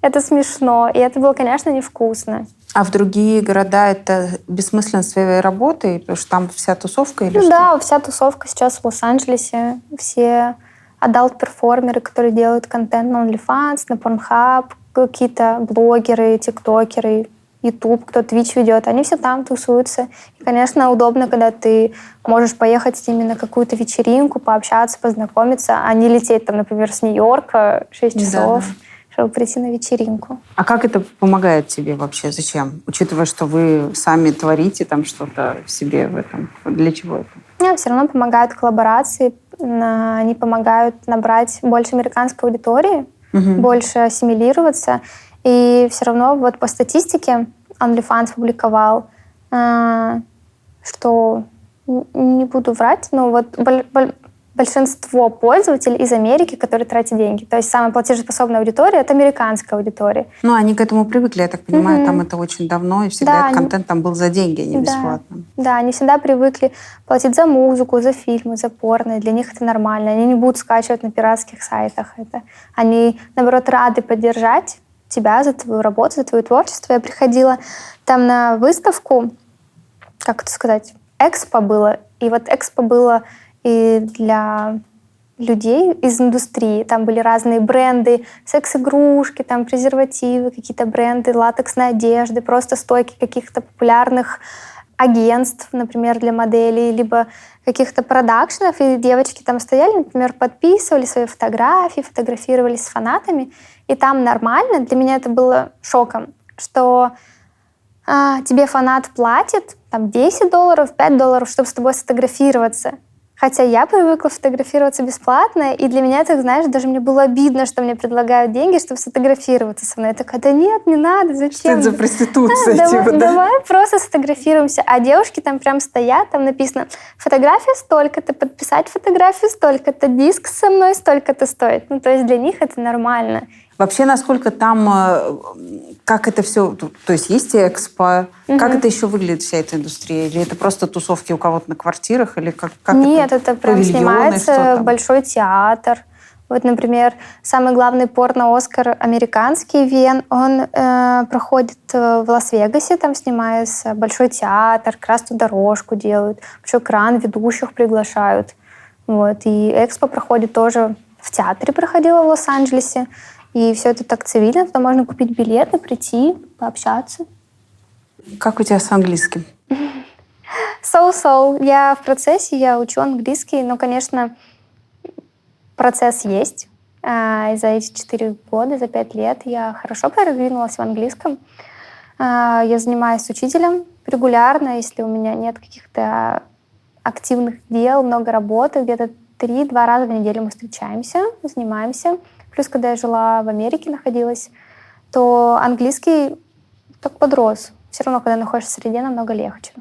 Это смешно, и это было, конечно, невкусно. А в другие города это бессмысленность своей работы, потому что там вся тусовка или что? Да, вся тусовка сейчас в Лос-Анджелесе. Все адалт-перформеры, которые делают контент на OnlyFans, на Pornhub, какие-то блогеры, тиктокеры, YouTube, кто Twitch ведет, они все там тусуются. И, конечно, удобно, когда ты можешь поехать с ними на какую-то вечеринку, пообщаться, познакомиться, а не лететь, там, например, с Нью-Йорка 6 часов, чтобы прийти на вечеринку. А как это помогает тебе вообще? Зачем? Учитывая, что вы сами творите там что-то в себе в этом. Для чего это? Нет, все равно помогают коллаборации. Они помогают набрать больше американской аудитории, больше ассимилироваться. И все равно вот по статистике OnlyFans публиковал, что, не буду врать, но вот большинство пользователей из Америки, которые тратят деньги. То есть самая платежеспособная аудитория — это американская аудитория. Ну, они к этому привыкли, я так понимаю, там это очень давно, и всегда Да, этот контент там был за деньги, а не бесплатно. Да, они всегда привыкли платить за музыку, за фильмы, за порно. Для них это нормально. Они не будут скачивать на пиратских сайтах это. Они, наоборот, рады поддержать тебя за твою работу, за твое творчество. Я приходила там на выставку, как это сказать, экспо было. И вот экспо было и для людей из индустрии. Там были разные бренды, секс-игрушки, там презервативы, какие-то бренды, латексной одежды, просто стойки каких-то популярных агентств, например, для моделей, либо каких-то продакшенов, и девочки там стояли, например, подписывали свои фотографии, фотографировались с фанатами, и там нормально. Для меня это было шоком, что тебе фанат платит там $10, $5, чтобы с тобой сфотографироваться. Хотя я привыкла фотографироваться бесплатно, и для меня это, знаешь, даже мне было обидно, что мне предлагают деньги, чтобы сфотографироваться со мной. Я такая, да нет, не надо, зачем? Что это за проституция? Давай просто сфотографируемся. А девушки там прям стоят, там написано, фотография столько-то, подписать фотографию столько-то, диск со мной столько-то стоит. Ну, то есть для них это нормально. Вообще, насколько там, как это все, то есть есть экспо, как это еще выглядит, вся эта индустрия? Или это просто тусовки у кого-то на квартирах? Или как Нет, это прям снимается большой театр. Вот, например, самый главный порно-Оскар американский, Вен, он проходит в Лас-Вегасе, там снимается большой театр, красную дорожку делают, большой экран, ведущих приглашают. Вот. И экспо проходит тоже в театре, проходила в Лос-Анджелесе. И все это так цивильно, туда можно купить билеты, прийти, пообщаться. Как у тебя с английским? So-so. Я в процессе, я учу английский, но, конечно, процесс есть. И за эти 4 года, за 5 лет я хорошо продвинулась в английском. Я занимаюсь с учителем регулярно, если у меня нет каких-то активных дел, много работы, где-то 3-2 раза в неделю мы встречаемся, занимаемся. Плюс, когда я жила в Америке, находилась, то английский так подрос. Все равно, когда находишься в среде, намного легче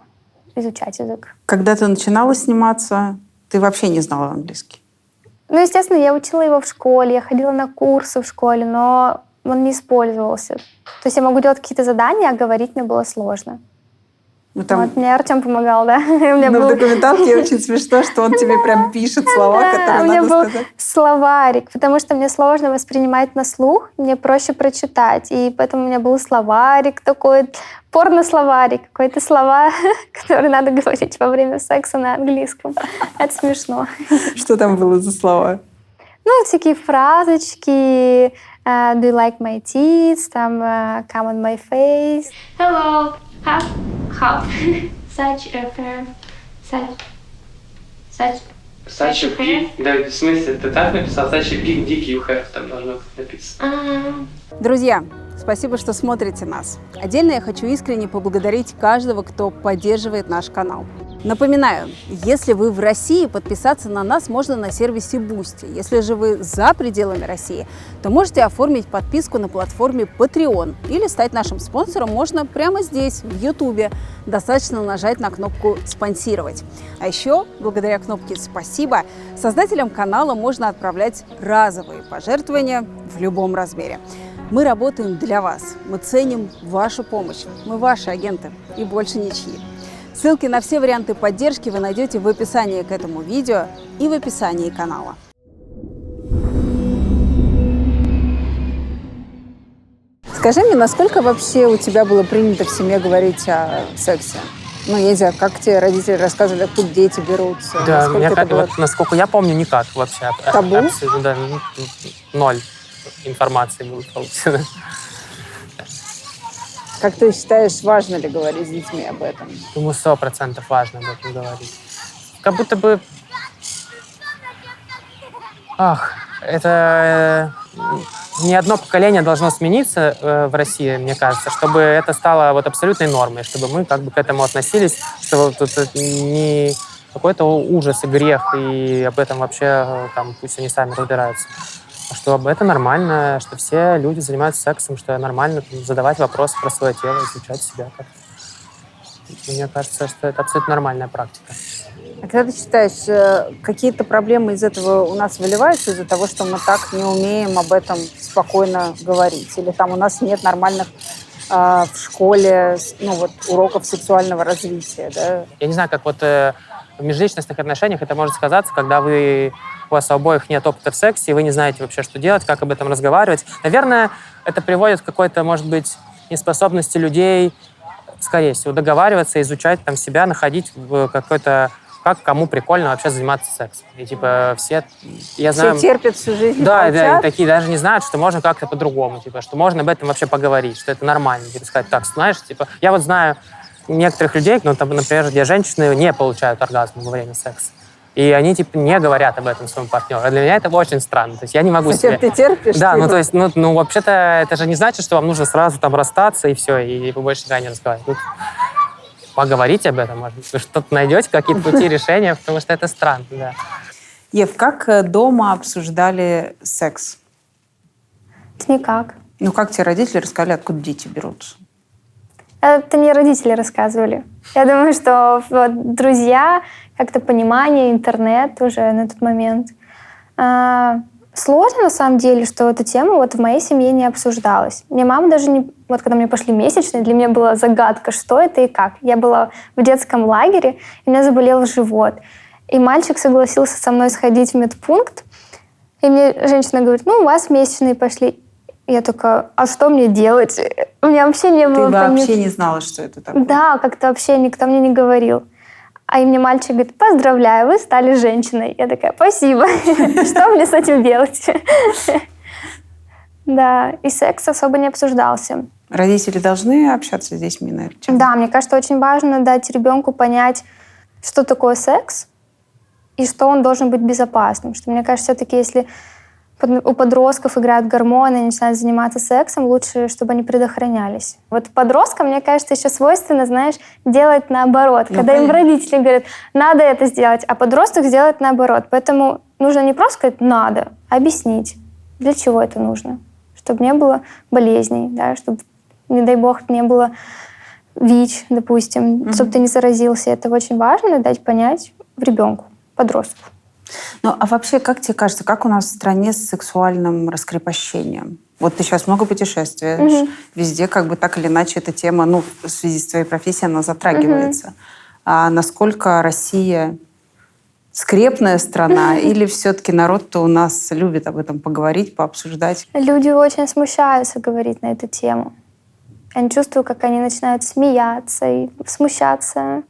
изучать язык. Когда ты начинала сниматься, ты вообще не знала английский? Ну, естественно, я учила его в школе, я ходила на курсы в школе, но он не использовался. То есть я могу делать какие-то задания, а говорить мне было сложно. Ну, там... Вот, мне Артем помогал, да. В документалке очень смешно, что он тебе прям пишет слова, которые надо сказать. У меня был словарик, потому что мне сложно воспринимать на слух, мне проще прочитать. И поэтому у меня был словарик такой, порно-словарик, какие-то слова, которые надо говорить во время секса на английском. Это смешно. Что там было за слова? Ну, всякие фразочки. Do you like my teeth? Там come on my face. Hello. Half. Such a fair. Such a big. Да, в смысле, ты так написал? Such a big dick you have, там должно написано. Друзья, спасибо, что смотрите нас. Отдельно я хочу искренне поблагодарить каждого, кто поддерживает наш канал. Напоминаю, если вы в России, подписаться на нас можно на сервисе Boosty. Если же вы за пределами России, то можете оформить подписку на платформе Patreon или стать нашим спонсором можно прямо здесь, в YouTube. Достаточно нажать на кнопку «Спонсировать». А еще, благодаря кнопке «Спасибо», создателям канала можно отправлять разовые пожертвования в любом размере. Мы работаем для вас, мы ценим вашу помощь, мы ваши агенты и больше ничьи. Ссылки на все варианты поддержки вы найдете в описании к этому видео и в описании канала. Скажи мне, насколько вообще у тебя было принято в семье говорить о сексе? Ну, я не знаю, как тебе родители рассказывали, откуда дети берутся? Да, насколько я помню, никак вообще. Табу? Абсолютно, да, 0 информации было получено. Как ты считаешь, важно ли говорить с детьми об этом? Думаю, 100% важно об этом говорить. Как будто бы... это... ни одно поколение должно смениться в России, мне кажется, чтобы это стало вот абсолютной нормой, чтобы мы как бы к этому относились, что это не какой-то ужас и грех, и об этом вообще там пусть они сами разбираются. Что это нормально, что все люди занимаются сексом, что нормально задавать вопросы про свое тело, изучать себя. Мне кажется, что это абсолютно нормальная практика. А когда ты считаешь, какие-то проблемы из этого у нас выливаются из-за того, что мы так не умеем об этом спокойно говорить? Или там у нас нет нормальных в школе уроков сексуального развития? Да? Я не знаю, как в межличностных отношениях это может сказаться, когда у вас у обоих нет опыта в сексе, и вы не знаете вообще, что делать, как об этом разговаривать. Наверное, это приводит к какой-то, может быть, неспособности людей, скорее всего, договариваться, изучать там себя, находить какой-то, как кому прикольно вообще заниматься сексом. И все, я знаю... Все терпят всю жизнь. Да, такие даже не знают, что можно как-то по-другому, что можно об этом вообще поговорить, что это нормально. Сказать, так, знаешь, я вот знаю некоторых людей, ну, там, например, где женщины не получают оргазм во время секса. И они, типа, не говорят об этом своему партнеру. А для меня это очень странно. То есть я не могу Зачем себе... ты терпишь? Да, типа? ну, то есть, ну, вообще-то это же не значит, что вам нужно сразу там расстаться и все, и вы больше никогда не разговариваете. Тут поговорите об этом, может быть, вы что-то найдете, какие-то пути решения, потому что это странно, да. Ев, как дома обсуждали секс? Никак. Ну, как тебе родители рассказали, откуда дети берутся? Это не родители рассказывали. Я думаю, что вот, друзья, как-то понимание, интернет уже на тот момент. Сложно, на самом деле, что эта тема вот в моей семье не обсуждалась. Мне мама даже не... Вот когда мне пошли месячные, для меня была загадка, что это и как. Я была в детском лагере, и у меня заболел живот. И мальчик согласился со мной сходить в медпункт. И мне женщина говорит, ну, у вас месячные пошли. Я такая, а что мне делать? У меня вообще не было... Ты вообще не знала, что это такое? Да, как-то вообще никто мне не говорил. А и мне мальчик говорит, поздравляю, вы стали женщиной. Я такая, спасибо. Что мне с этим делать? Да, и секс особо не обсуждался. Родители должны общаться с детьми на эту тему? Да, мне кажется, очень важно дать ребенку понять, что такое секс и что он должен быть безопасным. Что, мне кажется, все-таки если у подростков играют гормоны, они начинают заниматься сексом, лучше, чтобы они предохранялись. Вот подросткам, мне кажется, еще свойственно, знаешь, делать наоборот. Ну, когда им родители говорят, надо это сделать, а подросток сделает наоборот. Поэтому нужно не просто сказать «надо», а объяснить, для чего это нужно. Чтобы не было болезней, да, чтобы, не дай бог, не было ВИЧ, допустим, чтобы ты не заразился. Это очень важно, дать понять ребенку, подростку. Ну, а вообще, как тебе кажется, как у нас в стране с сексуальным раскрепощением? Вот ты сейчас много путешествуешь, везде как бы так или иначе эта тема, ну, в связи с твоей профессией, она затрагивается. А насколько Россия скрепная страна или все-таки народ-то у нас любит об этом поговорить, пообсуждать? Люди очень смущаются говорить на эту тему. Я чувствую, как они начинают смеяться и смущаться.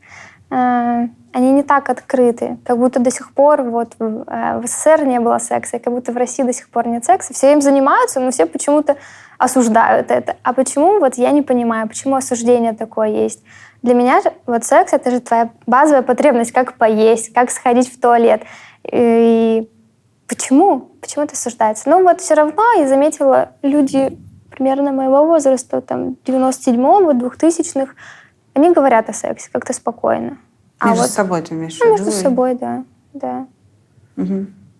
Они не так открыты, как будто до сих пор вот в СССР не было секса, и как будто в России до сих пор нет секса. Все им занимаются, но все почему-то осуждают это. А почему? Вот я не понимаю, почему осуждение такое есть. Для меня же вот секс — это же твоя базовая потребность, как поесть, как сходить в туалет. И почему? Почему это осуждается? Ну вот все равно я заметила, люди примерно моего возраста, там 97-го, 2000-х, они говорят о сексе как-то спокойно. Между собой ты имеешь в виду? Между собой, да.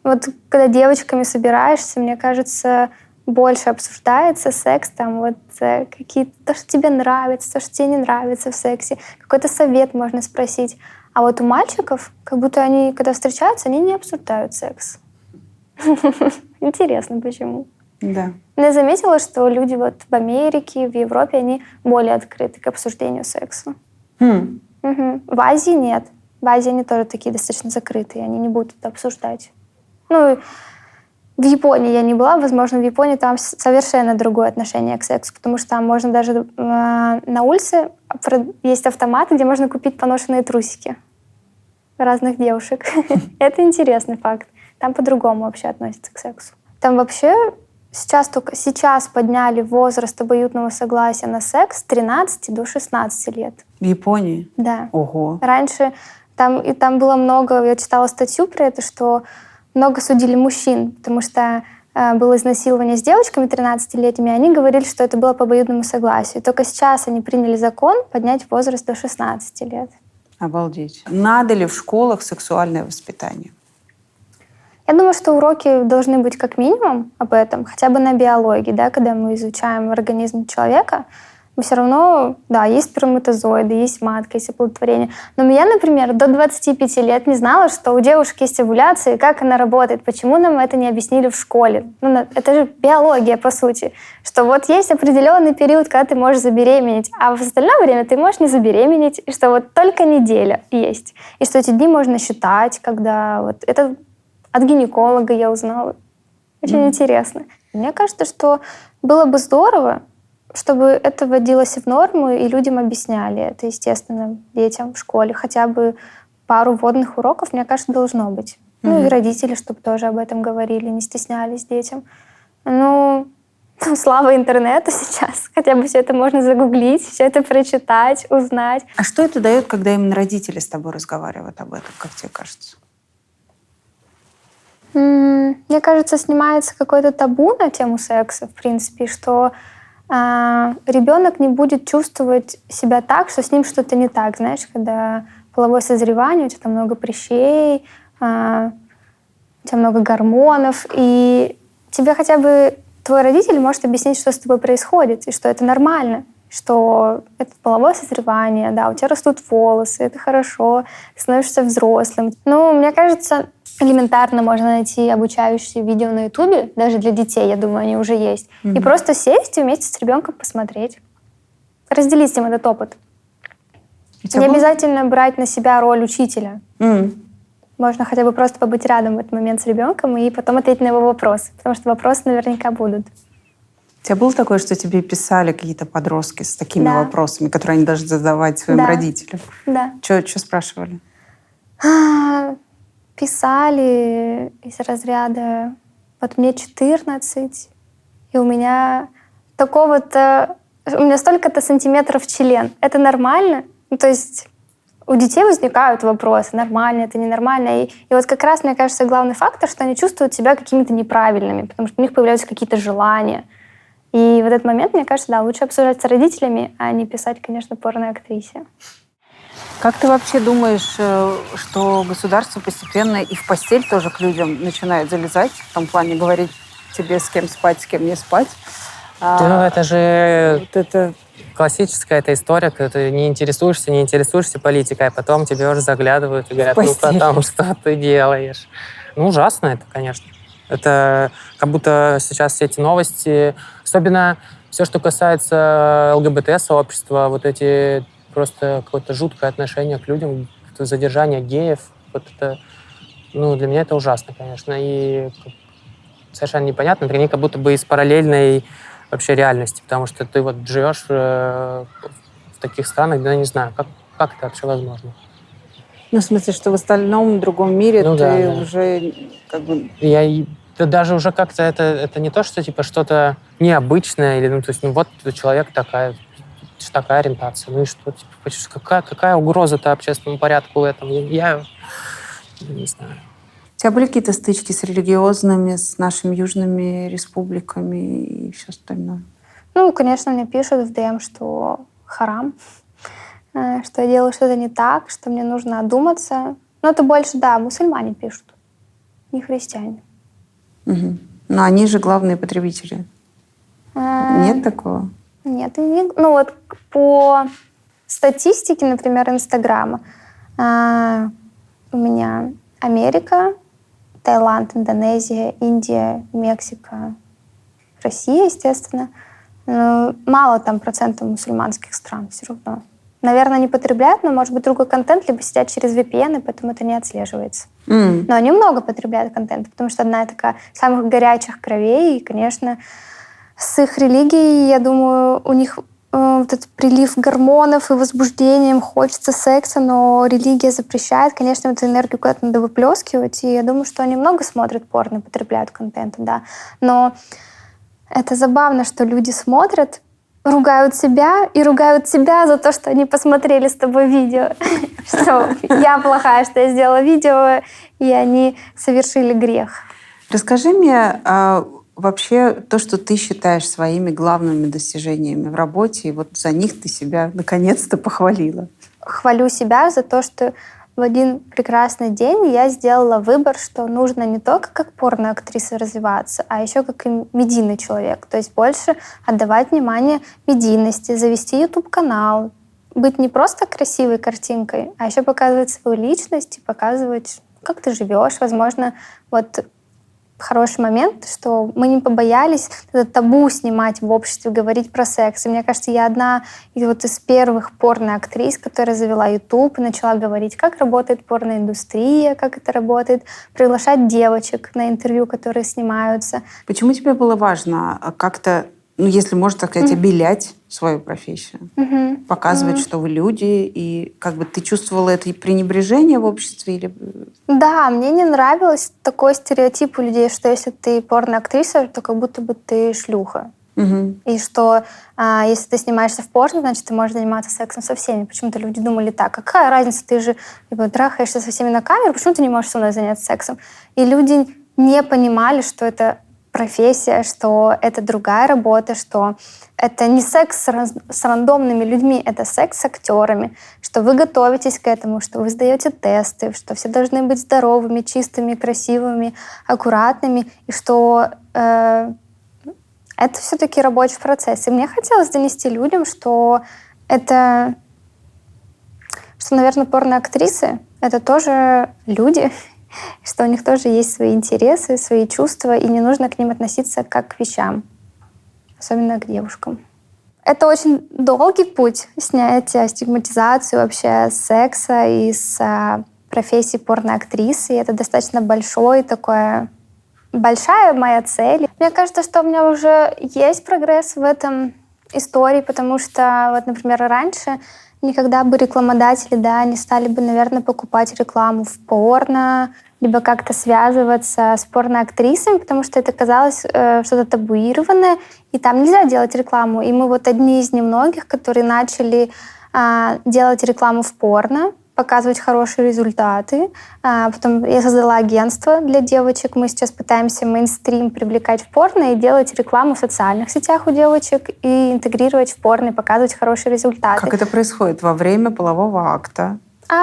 Вот когда девочками собираешься, мне кажется, больше обсуждается секс, там вот какие-то, то, что тебе нравится, то, что тебе не нравится в сексе, какой-то совет можно спросить. А вот у мальчиков, как будто они, когда встречаются, они не обсуждают секс. Интересно, почему? Да. Я заметила, что люди вот в Америке, в Европе, они более открыты к обсуждению секса. В Азии нет. В Азии они тоже такие достаточно закрытые, они не будут это обсуждать. Ну, в Японии я не была, возможно, в Японии там совершенно другое отношение к сексу, потому что там можно даже на улице есть автоматы, где можно купить поношенные трусики разных девушек. Это интересный факт. Там по-другому вообще относятся к сексу. Там вообще только сейчас подняли возраст обоюдного согласия на секс с 13 до 16 лет. В Японии? Да. Ого. Раньше там было много, я читала статью про это, что много судили мужчин, потому что было изнасилование с девочками 13-летними, и они говорили, что это было по обоюдному согласию. Только сейчас они приняли закон поднять возраст до 16 лет. Обалдеть. Надо ли в школах сексуальное воспитание? Я думаю, что уроки должны быть как минимум об этом, хотя бы на биологии, да, когда мы изучаем организм человека, мы все равно, да, есть сперматозоиды, есть матка, есть оплодотворение. Но я, например, до 25 лет не знала, что у девушки есть овуляция и как она работает. Почему нам это не объяснили в школе? Ну, это же биология, по сути. Что вот есть определенный период, когда ты можешь забеременеть, а в остальное время ты можешь не забеременеть, и что вот только неделя есть. И что эти дни можно считать, когда вот это от гинеколога я узнала. Очень интересно. Мне кажется, что было бы здорово, чтобы это вводилось в норму, и людям объясняли это, естественно, детям в школе. Хотя бы пару вводных уроков, мне кажется, должно быть. Ну и родители, чтобы тоже об этом говорили, не стеснялись детям. Ну, слава интернета сейчас. Хотя бы все это можно загуглить, все это прочитать, узнать. А что это дает, когда именно родители с тобой разговаривают об этом, как тебе кажется? Мне кажется, снимается какое-то табу на тему секса, в принципе, что ребенок не будет чувствовать себя так, что с ним что-то не так. Знаешь, когда половое созревание, у тебя там много прыщей, у тебя много гормонов, и тебе хотя бы твой родитель может объяснить, что с тобой происходит, и что это нормально, что это половое созревание, да, у тебя растут волосы, это хорошо, ты становишься взрослым. Ну, мне кажется, элементарно можно найти обучающие видео на Ютубе, даже для детей, я думаю, они уже есть, и просто сесть и вместе с ребенком посмотреть, разделить с ним этот опыт. Не обязательно брать на себя роль учителя. Можно хотя бы просто побыть рядом в этот момент с ребенком и потом ответить на его вопросы, потому что вопросы наверняка будут. У тебя было такое, что тебе писали какие-то подростки с такими вопросами, которые они должны задавать своим родителям? Да. Что спрашивали? Писали из разряда «Вот мне 14, и у меня такого-то... У меня столько-то сантиметров член. Это нормально?» Ну, то есть у детей возникают вопросы, нормально это, ненормально. И вот как раз, мне кажется, главный фактор, что они чувствуют себя какими-то неправильными, потому что у них появляются какие-то желания. И в этот момент, мне кажется, да, лучше обсуждать с родителями, а не писать, конечно, порно-актрисе. Как ты вообще думаешь, что государство постепенно и в постель тоже к людям начинает залезать, в том плане говорить тебе, с кем спать, с кем не спать? Это же классическая эта история, когда ты не интересуешься политикой, а потом тебе уже заглядывают и говорят, ну потом, что ты делаешь. Ну, ужасно это, конечно. Это как будто сейчас все эти новости, особенно все, что касается ЛГБТ-сообщества, вот эти просто какое-то жуткое отношение к людям, задержание геев, вот это, ну, для меня это ужасно, конечно, и совершенно непонятно, это как будто бы из параллельной вообще реальности, потому что ты вот живешь в таких странах, где, я не знаю, как это вообще возможно. Ну, в смысле, что в остальном другом мире ты уже как бы... Это даже уже как-то это не то, что типа что-то необычное, или, ну, то есть, ну, вот у человека такая ориентация, ну и что, типа, какая угроза-то общественному порядку в этом? Я не знаю. У тебя были какие-то стычки с религиозными, с нашими южными республиками и все остальное? Ну, конечно, мне пишут в ДМ, что харам, что я делаю что-то не так, что мне нужно одуматься. Но это больше, да, мусульмане пишут, не христиане. Угу. Но они же главные потребители. Нет такого? Нет. Ну вот по статистике, например, Инстаграма, у меня Америка, Таиланд, Индонезия, Индия, Мексика, Россия, естественно. Но мало там процентов мусульманских стран все равно. Наверное, не потребляют, но, может быть, другой контент, либо сидят через VPN, и поэтому это не отслеживается. Но они много потребляют контента, потому что одна такая самых горячих кровей, и, конечно, с их религией, я думаю, у них вот этот прилив гормонов и возбуждения, им хочется секса, но религия запрещает. Конечно, эту энергию куда-то надо выплескивать, и я думаю, что они много смотрят порно, потребляют контент, да. Но это забавно, что люди смотрят, ругают себя и ругают себя за то, что они посмотрели с тобой видео. Что я плохая, что я сделала видео, и они совершили грех. Расскажи мне вообще то, что ты считаешь своими главными достижениями в работе, и вот за них ты себя наконец-то похвалила. Хвалю себя за то, что в один прекрасный день я сделала выбор, что нужно не только как порноактриса развиваться, а еще как и медийный человек. То есть больше отдавать внимание медийности, завести YouTube-канал, быть не просто красивой картинкой, а еще показывать свою личность и показывать, как ты живешь. Возможно, вот хороший момент, что мы не побоялись это табу снимать в обществе, говорить про секс. И мне кажется, я одна из первых порноактрис, которая завела YouTube и начала говорить, как работает порноиндустрия, как это работает, приглашать девочек на интервью, которые снимаются. Почему тебе было важно как-то, ну, если можно так сказать, обелять свою профессию, показывать, что вы люди, и как бы ты чувствовала это пренебрежение в обществе? Или... Да, мне не нравилось такой стереотип у людей, что если ты порноактриса, то как будто бы ты шлюха. И что если ты снимаешься в порно, значит, ты можешь заниматься сексом со всеми. Почему-то люди думали так, какая разница, ты же трахаешься со всеми на камеру, почему ты не можешь со мной заняться сексом? И люди не понимали, что это профессия, что это другая работа, что это не секс с рандомными людьми, это секс с актерами, что вы готовитесь к этому, что вы сдаете тесты, что все должны быть здоровыми, чистыми, красивыми, аккуратными, и что это все-таки рабочий процесс. И мне хотелось донести людям, что это, что, наверное, порноактрисы — это тоже люди, что у них тоже есть свои интересы, свои чувства, и не нужно к ним относиться как к вещам, особенно к девушкам. Это очень долгий путь снять стигматизацию вообще секса и с профессии порноактрисы. И это достаточно большая моя цель. Мне кажется, что у меня уже есть прогресс в этом истории, потому что, вот, например, раньше никогда бы рекламодатели, не стали бы, наверное, покупать рекламу в порно, либо как-то связываться с порноактрисами, потому что это казалось что-то табуированное, и там нельзя делать рекламу. И мы вот одни из немногих, которые начали делать рекламу в порно, показывать хорошие результаты. Потом я создала агентство для девочек. Мы сейчас пытаемся мейнстрим привлекать в порно и делать рекламу в социальных сетях у девочек и интегрировать в порно и показывать хорошие результаты. Как это происходит во время полового акта?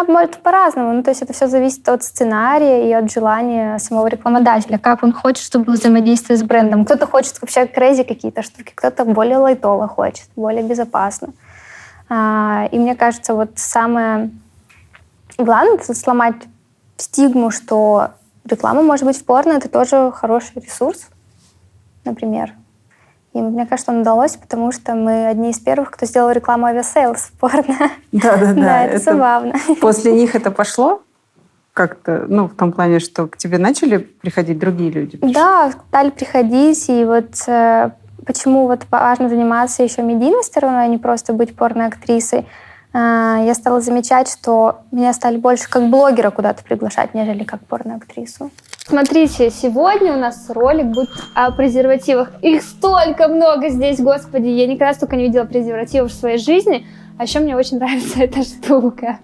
Может, по-разному. То есть это все зависит от сценария и от желания самого рекламодателя, как он хочет, чтобы взаимодействие с брендом. Кто-то хочет вообще crazy какие-то штуки, кто-то более лайтово хочет, более безопасно. И мне кажется, вот самое главное — это сломать стигму, что реклама может быть в порно, это тоже хороший ресурс, например. И мне кажется, он удалось, потому что мы одни из первых, кто сделал рекламу авиасейлс в порно. Да, это забавно. После них это пошло как-то, в том плане, что к тебе начали приходить другие люди? Да, стали приходить, и вот почему вот важно заниматься еще медийной стороной, а не просто быть порноактрисой. Я стала замечать, что меня стали больше как блогера куда-то приглашать, нежели как порноактрису. Смотрите, сегодня у нас ролик будет о презервативах. Их столько много здесь, господи, я никогда столько не видела презервативов в своей жизни. А еще мне очень нравится эта штука.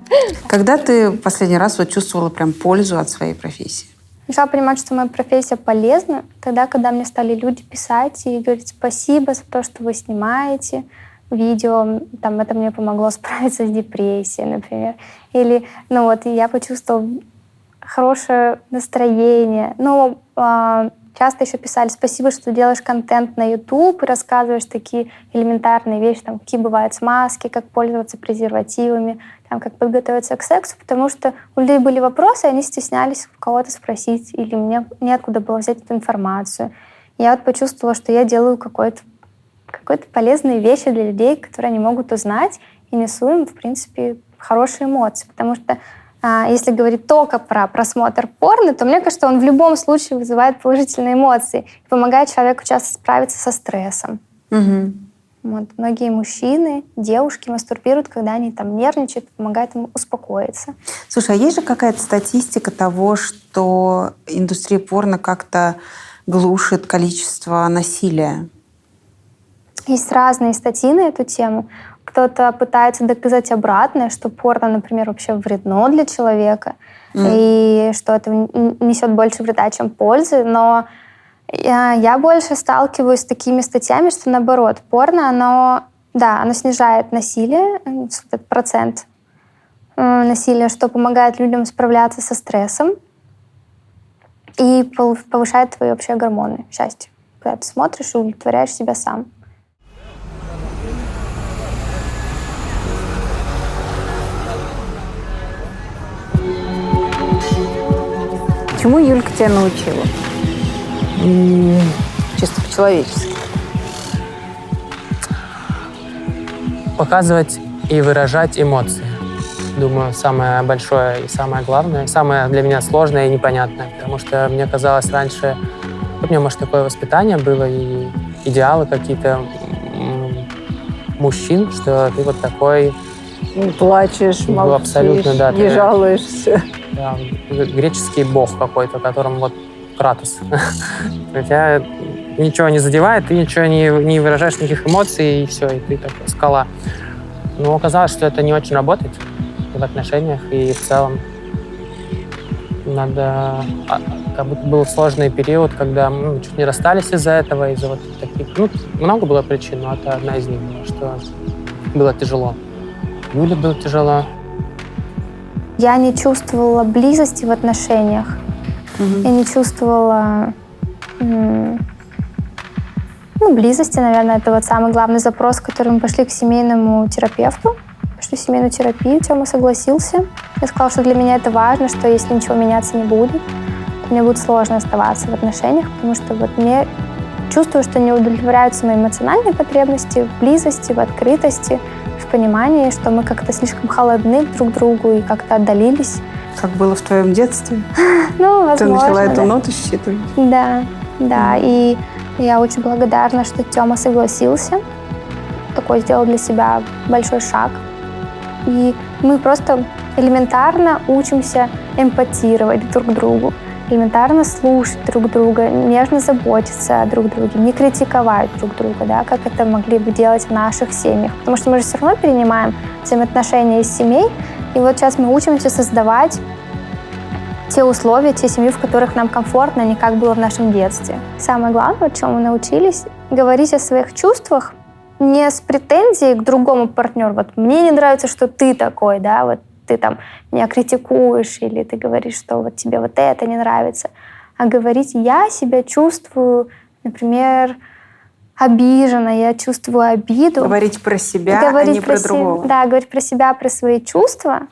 Когда ты последний раз чувствовала прям пользу от своей профессии? Начала понимать, что моя профессия полезна тогда, когда мне стали люди писать и говорить спасибо за то, что вы снимаете видео, это мне помогло справиться с депрессией, например. Или, я почувствовала хорошее настроение. Часто еще писали спасибо, что делаешь контент на YouTube и рассказываешь такие элементарные вещи, какие бывают смазки, как пользоваться презервативами, как подготовиться к сексу, потому что у людей были вопросы, и они стеснялись у кого-то спросить, или мне неоткуда было взять эту информацию. Я почувствовала, что я делаю какой-то полезные вещи для людей, которые они могут узнать, и несу им, в принципе, хорошие эмоции. Потому что если говорить только про просмотр порно, то мне кажется, он в любом случае вызывает положительные эмоции и помогает человеку часто справиться со стрессом. Многие мужчины, девушки мастурбируют, когда они нервничают, помогает им успокоиться. Слушай, а есть же какая-то статистика того, что индустрия порно как-то глушит количество насилия? Есть разные статьи на эту тему. Кто-то пытается доказать обратное, что порно, например, вообще вредно для человека, и что это несет больше вреда, чем пользы. Но я больше сталкиваюсь с такими статьями, что наоборот, порно, оно снижает насилие, этот процент насилия, что помогает людям справляться со стрессом и повышает твои вообще гормоны счастья. Когда ты смотришь и удовлетворяешь себя сам. Чему Юлька тебя научила? Чисто по-человечески. Показывать и выражать эмоции. Думаю, самое большое и самое главное, самое для меня сложное и непонятное. Потому что мне казалось раньше, у меня, может, такое воспитание было и идеалы какие-то мужчин, что ты вот такой... Плачешь, молчишь, абсолютно, да, не жалуешься. Да, греческий бог какой-то, которому Кратос. Тебя ничего не задевает, ты ничего не выражаешь, никаких эмоций, и все, и ты такая скала. Но оказалось, что это не очень работает в отношениях, и в целом надо... Как будто был сложный период, когда мы чуть не расстались из-за этого, из-за вот таких... Ну, много было причин, но это одна из них была, что было тяжело. Юле было тяжело. Я не чувствовала близости в отношениях. Я не чувствовала... близости, наверное, это вот самый главный запрос, который мы пошли к семейному терапевту. Пошли в семейную терапию, Тёма согласился. Я сказала, что для меня это важно, что если ничего меняться не будет, мне будет сложно оставаться в отношениях, потому что вот мне чувствую, что не удовлетворяются мои эмоциональные потребности в близости, в открытости, в понимании, что мы как-то слишком холодны друг к другу и как-то отдалились. Как было в твоем детстве? Ну, возможно, ты начала эту ноту считывать? Да. И я очень благодарна, что Тёма согласился. Такой сделал для себя большой шаг. И мы просто элементарно учимся эмпатировать друг другу, элементарно слушать друг друга, нежно заботиться о друг друге, не критиковать друг друга, да, как это могли бы делать в наших семьях. Потому что мы же все равно перенимаем взаимоотношения из семей. И вот сейчас мы учимся создавать те условия, те семьи, в которых нам комфортно, не как было в нашем детстве. Самое главное, чему мы научились, говорить о своих чувствах не с претензией к другому партнеру. Вот мне не нравится, что ты такой, да, вот ты там меня критикуешь, или ты говоришь, что вот тебе вот это не нравится. А говорить, я себя чувствую, например, обижена, я чувствую обиду. Говорить про себя, а не про другого. Да, говорить про себя, про свои чувства,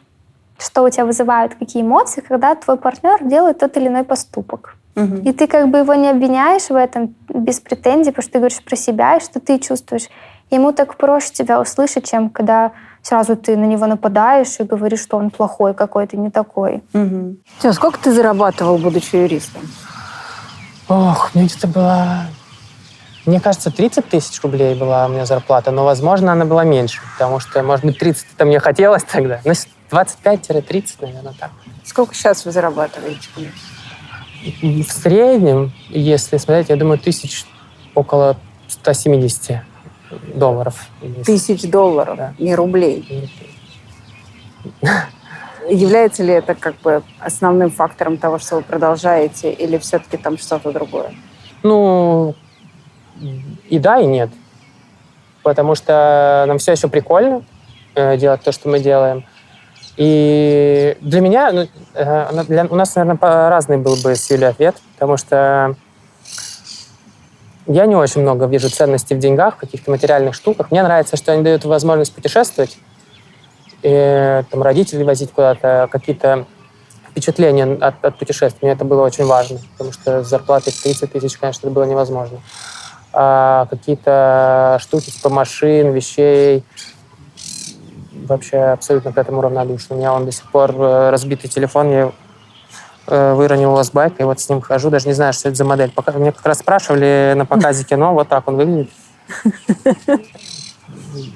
что у тебя вызывают, какие эмоции, когда твой партнер делает тот или иной поступок. И ты как бы его не обвиняешь в этом без претензий, потому что ты говоришь про себя и что ты чувствуешь. Ему так проще тебя услышать, чем когда сразу ты на него нападаешь и говоришь, что он плохой какой-то, не такой. Сколько ты зарабатывал, будучи юристом? Ох, мне где-то было... Мне кажется, 30 тысяч рублей была у меня зарплата, но, возможно, она была меньше, потому что, может быть, 30-то мне хотелось тогда. Ну, 25-30, наверное, так. Сколько сейчас вы зарабатываете? В среднем, если смотреть, я думаю, около 170 долларов. $1000, да. Не рублей. Является ли это как бы основным фактором того, что вы продолжаете, или все-таки там что-то другое? Ну, и да, и нет. Потому что нам все еще прикольно делать то, что мы делаем. И для меня, у нас, наверное, разный был бы с Юлей ответ, потому что я не очень много вижу ценности в деньгах, в каких-то материальных штуках. Мне нравится, что они дают возможность путешествовать, и, там, родителей возить куда-то, какие-то впечатления от путешествий. Мне это было очень важно, потому что с зарплатой в 30 тысяч, конечно, это было невозможно. А какие-то штуки типа машин, вещей, вообще абсолютно к этому равнодушен. У меня он до сих пор разбитый телефон, я выронил его с байка, и вот с ним хожу, даже не знаю, что это за модель. Мне как раз спрашивали на показе кино, вот так он выглядит.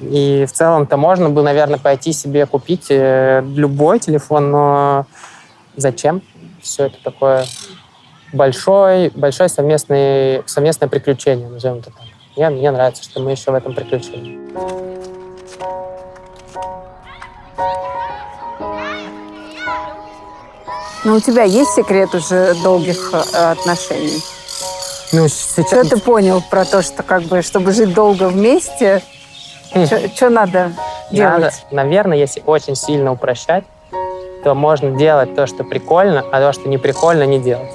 И в целом-то можно было, наверное, пойти себе купить любой телефон, но зачем? Все это такое большое совместное приключение, назовем это так. Мне нравится, что мы еще в этом приключении. Но у тебя есть секрет уже долгих отношений? Ну, сейчас... Что ты понял про то, что как бы, чтобы жить долго вместе, что надо делать? Наверное, если очень сильно упрощать, то можно делать то, что прикольно, а то, что не прикольно, не делать.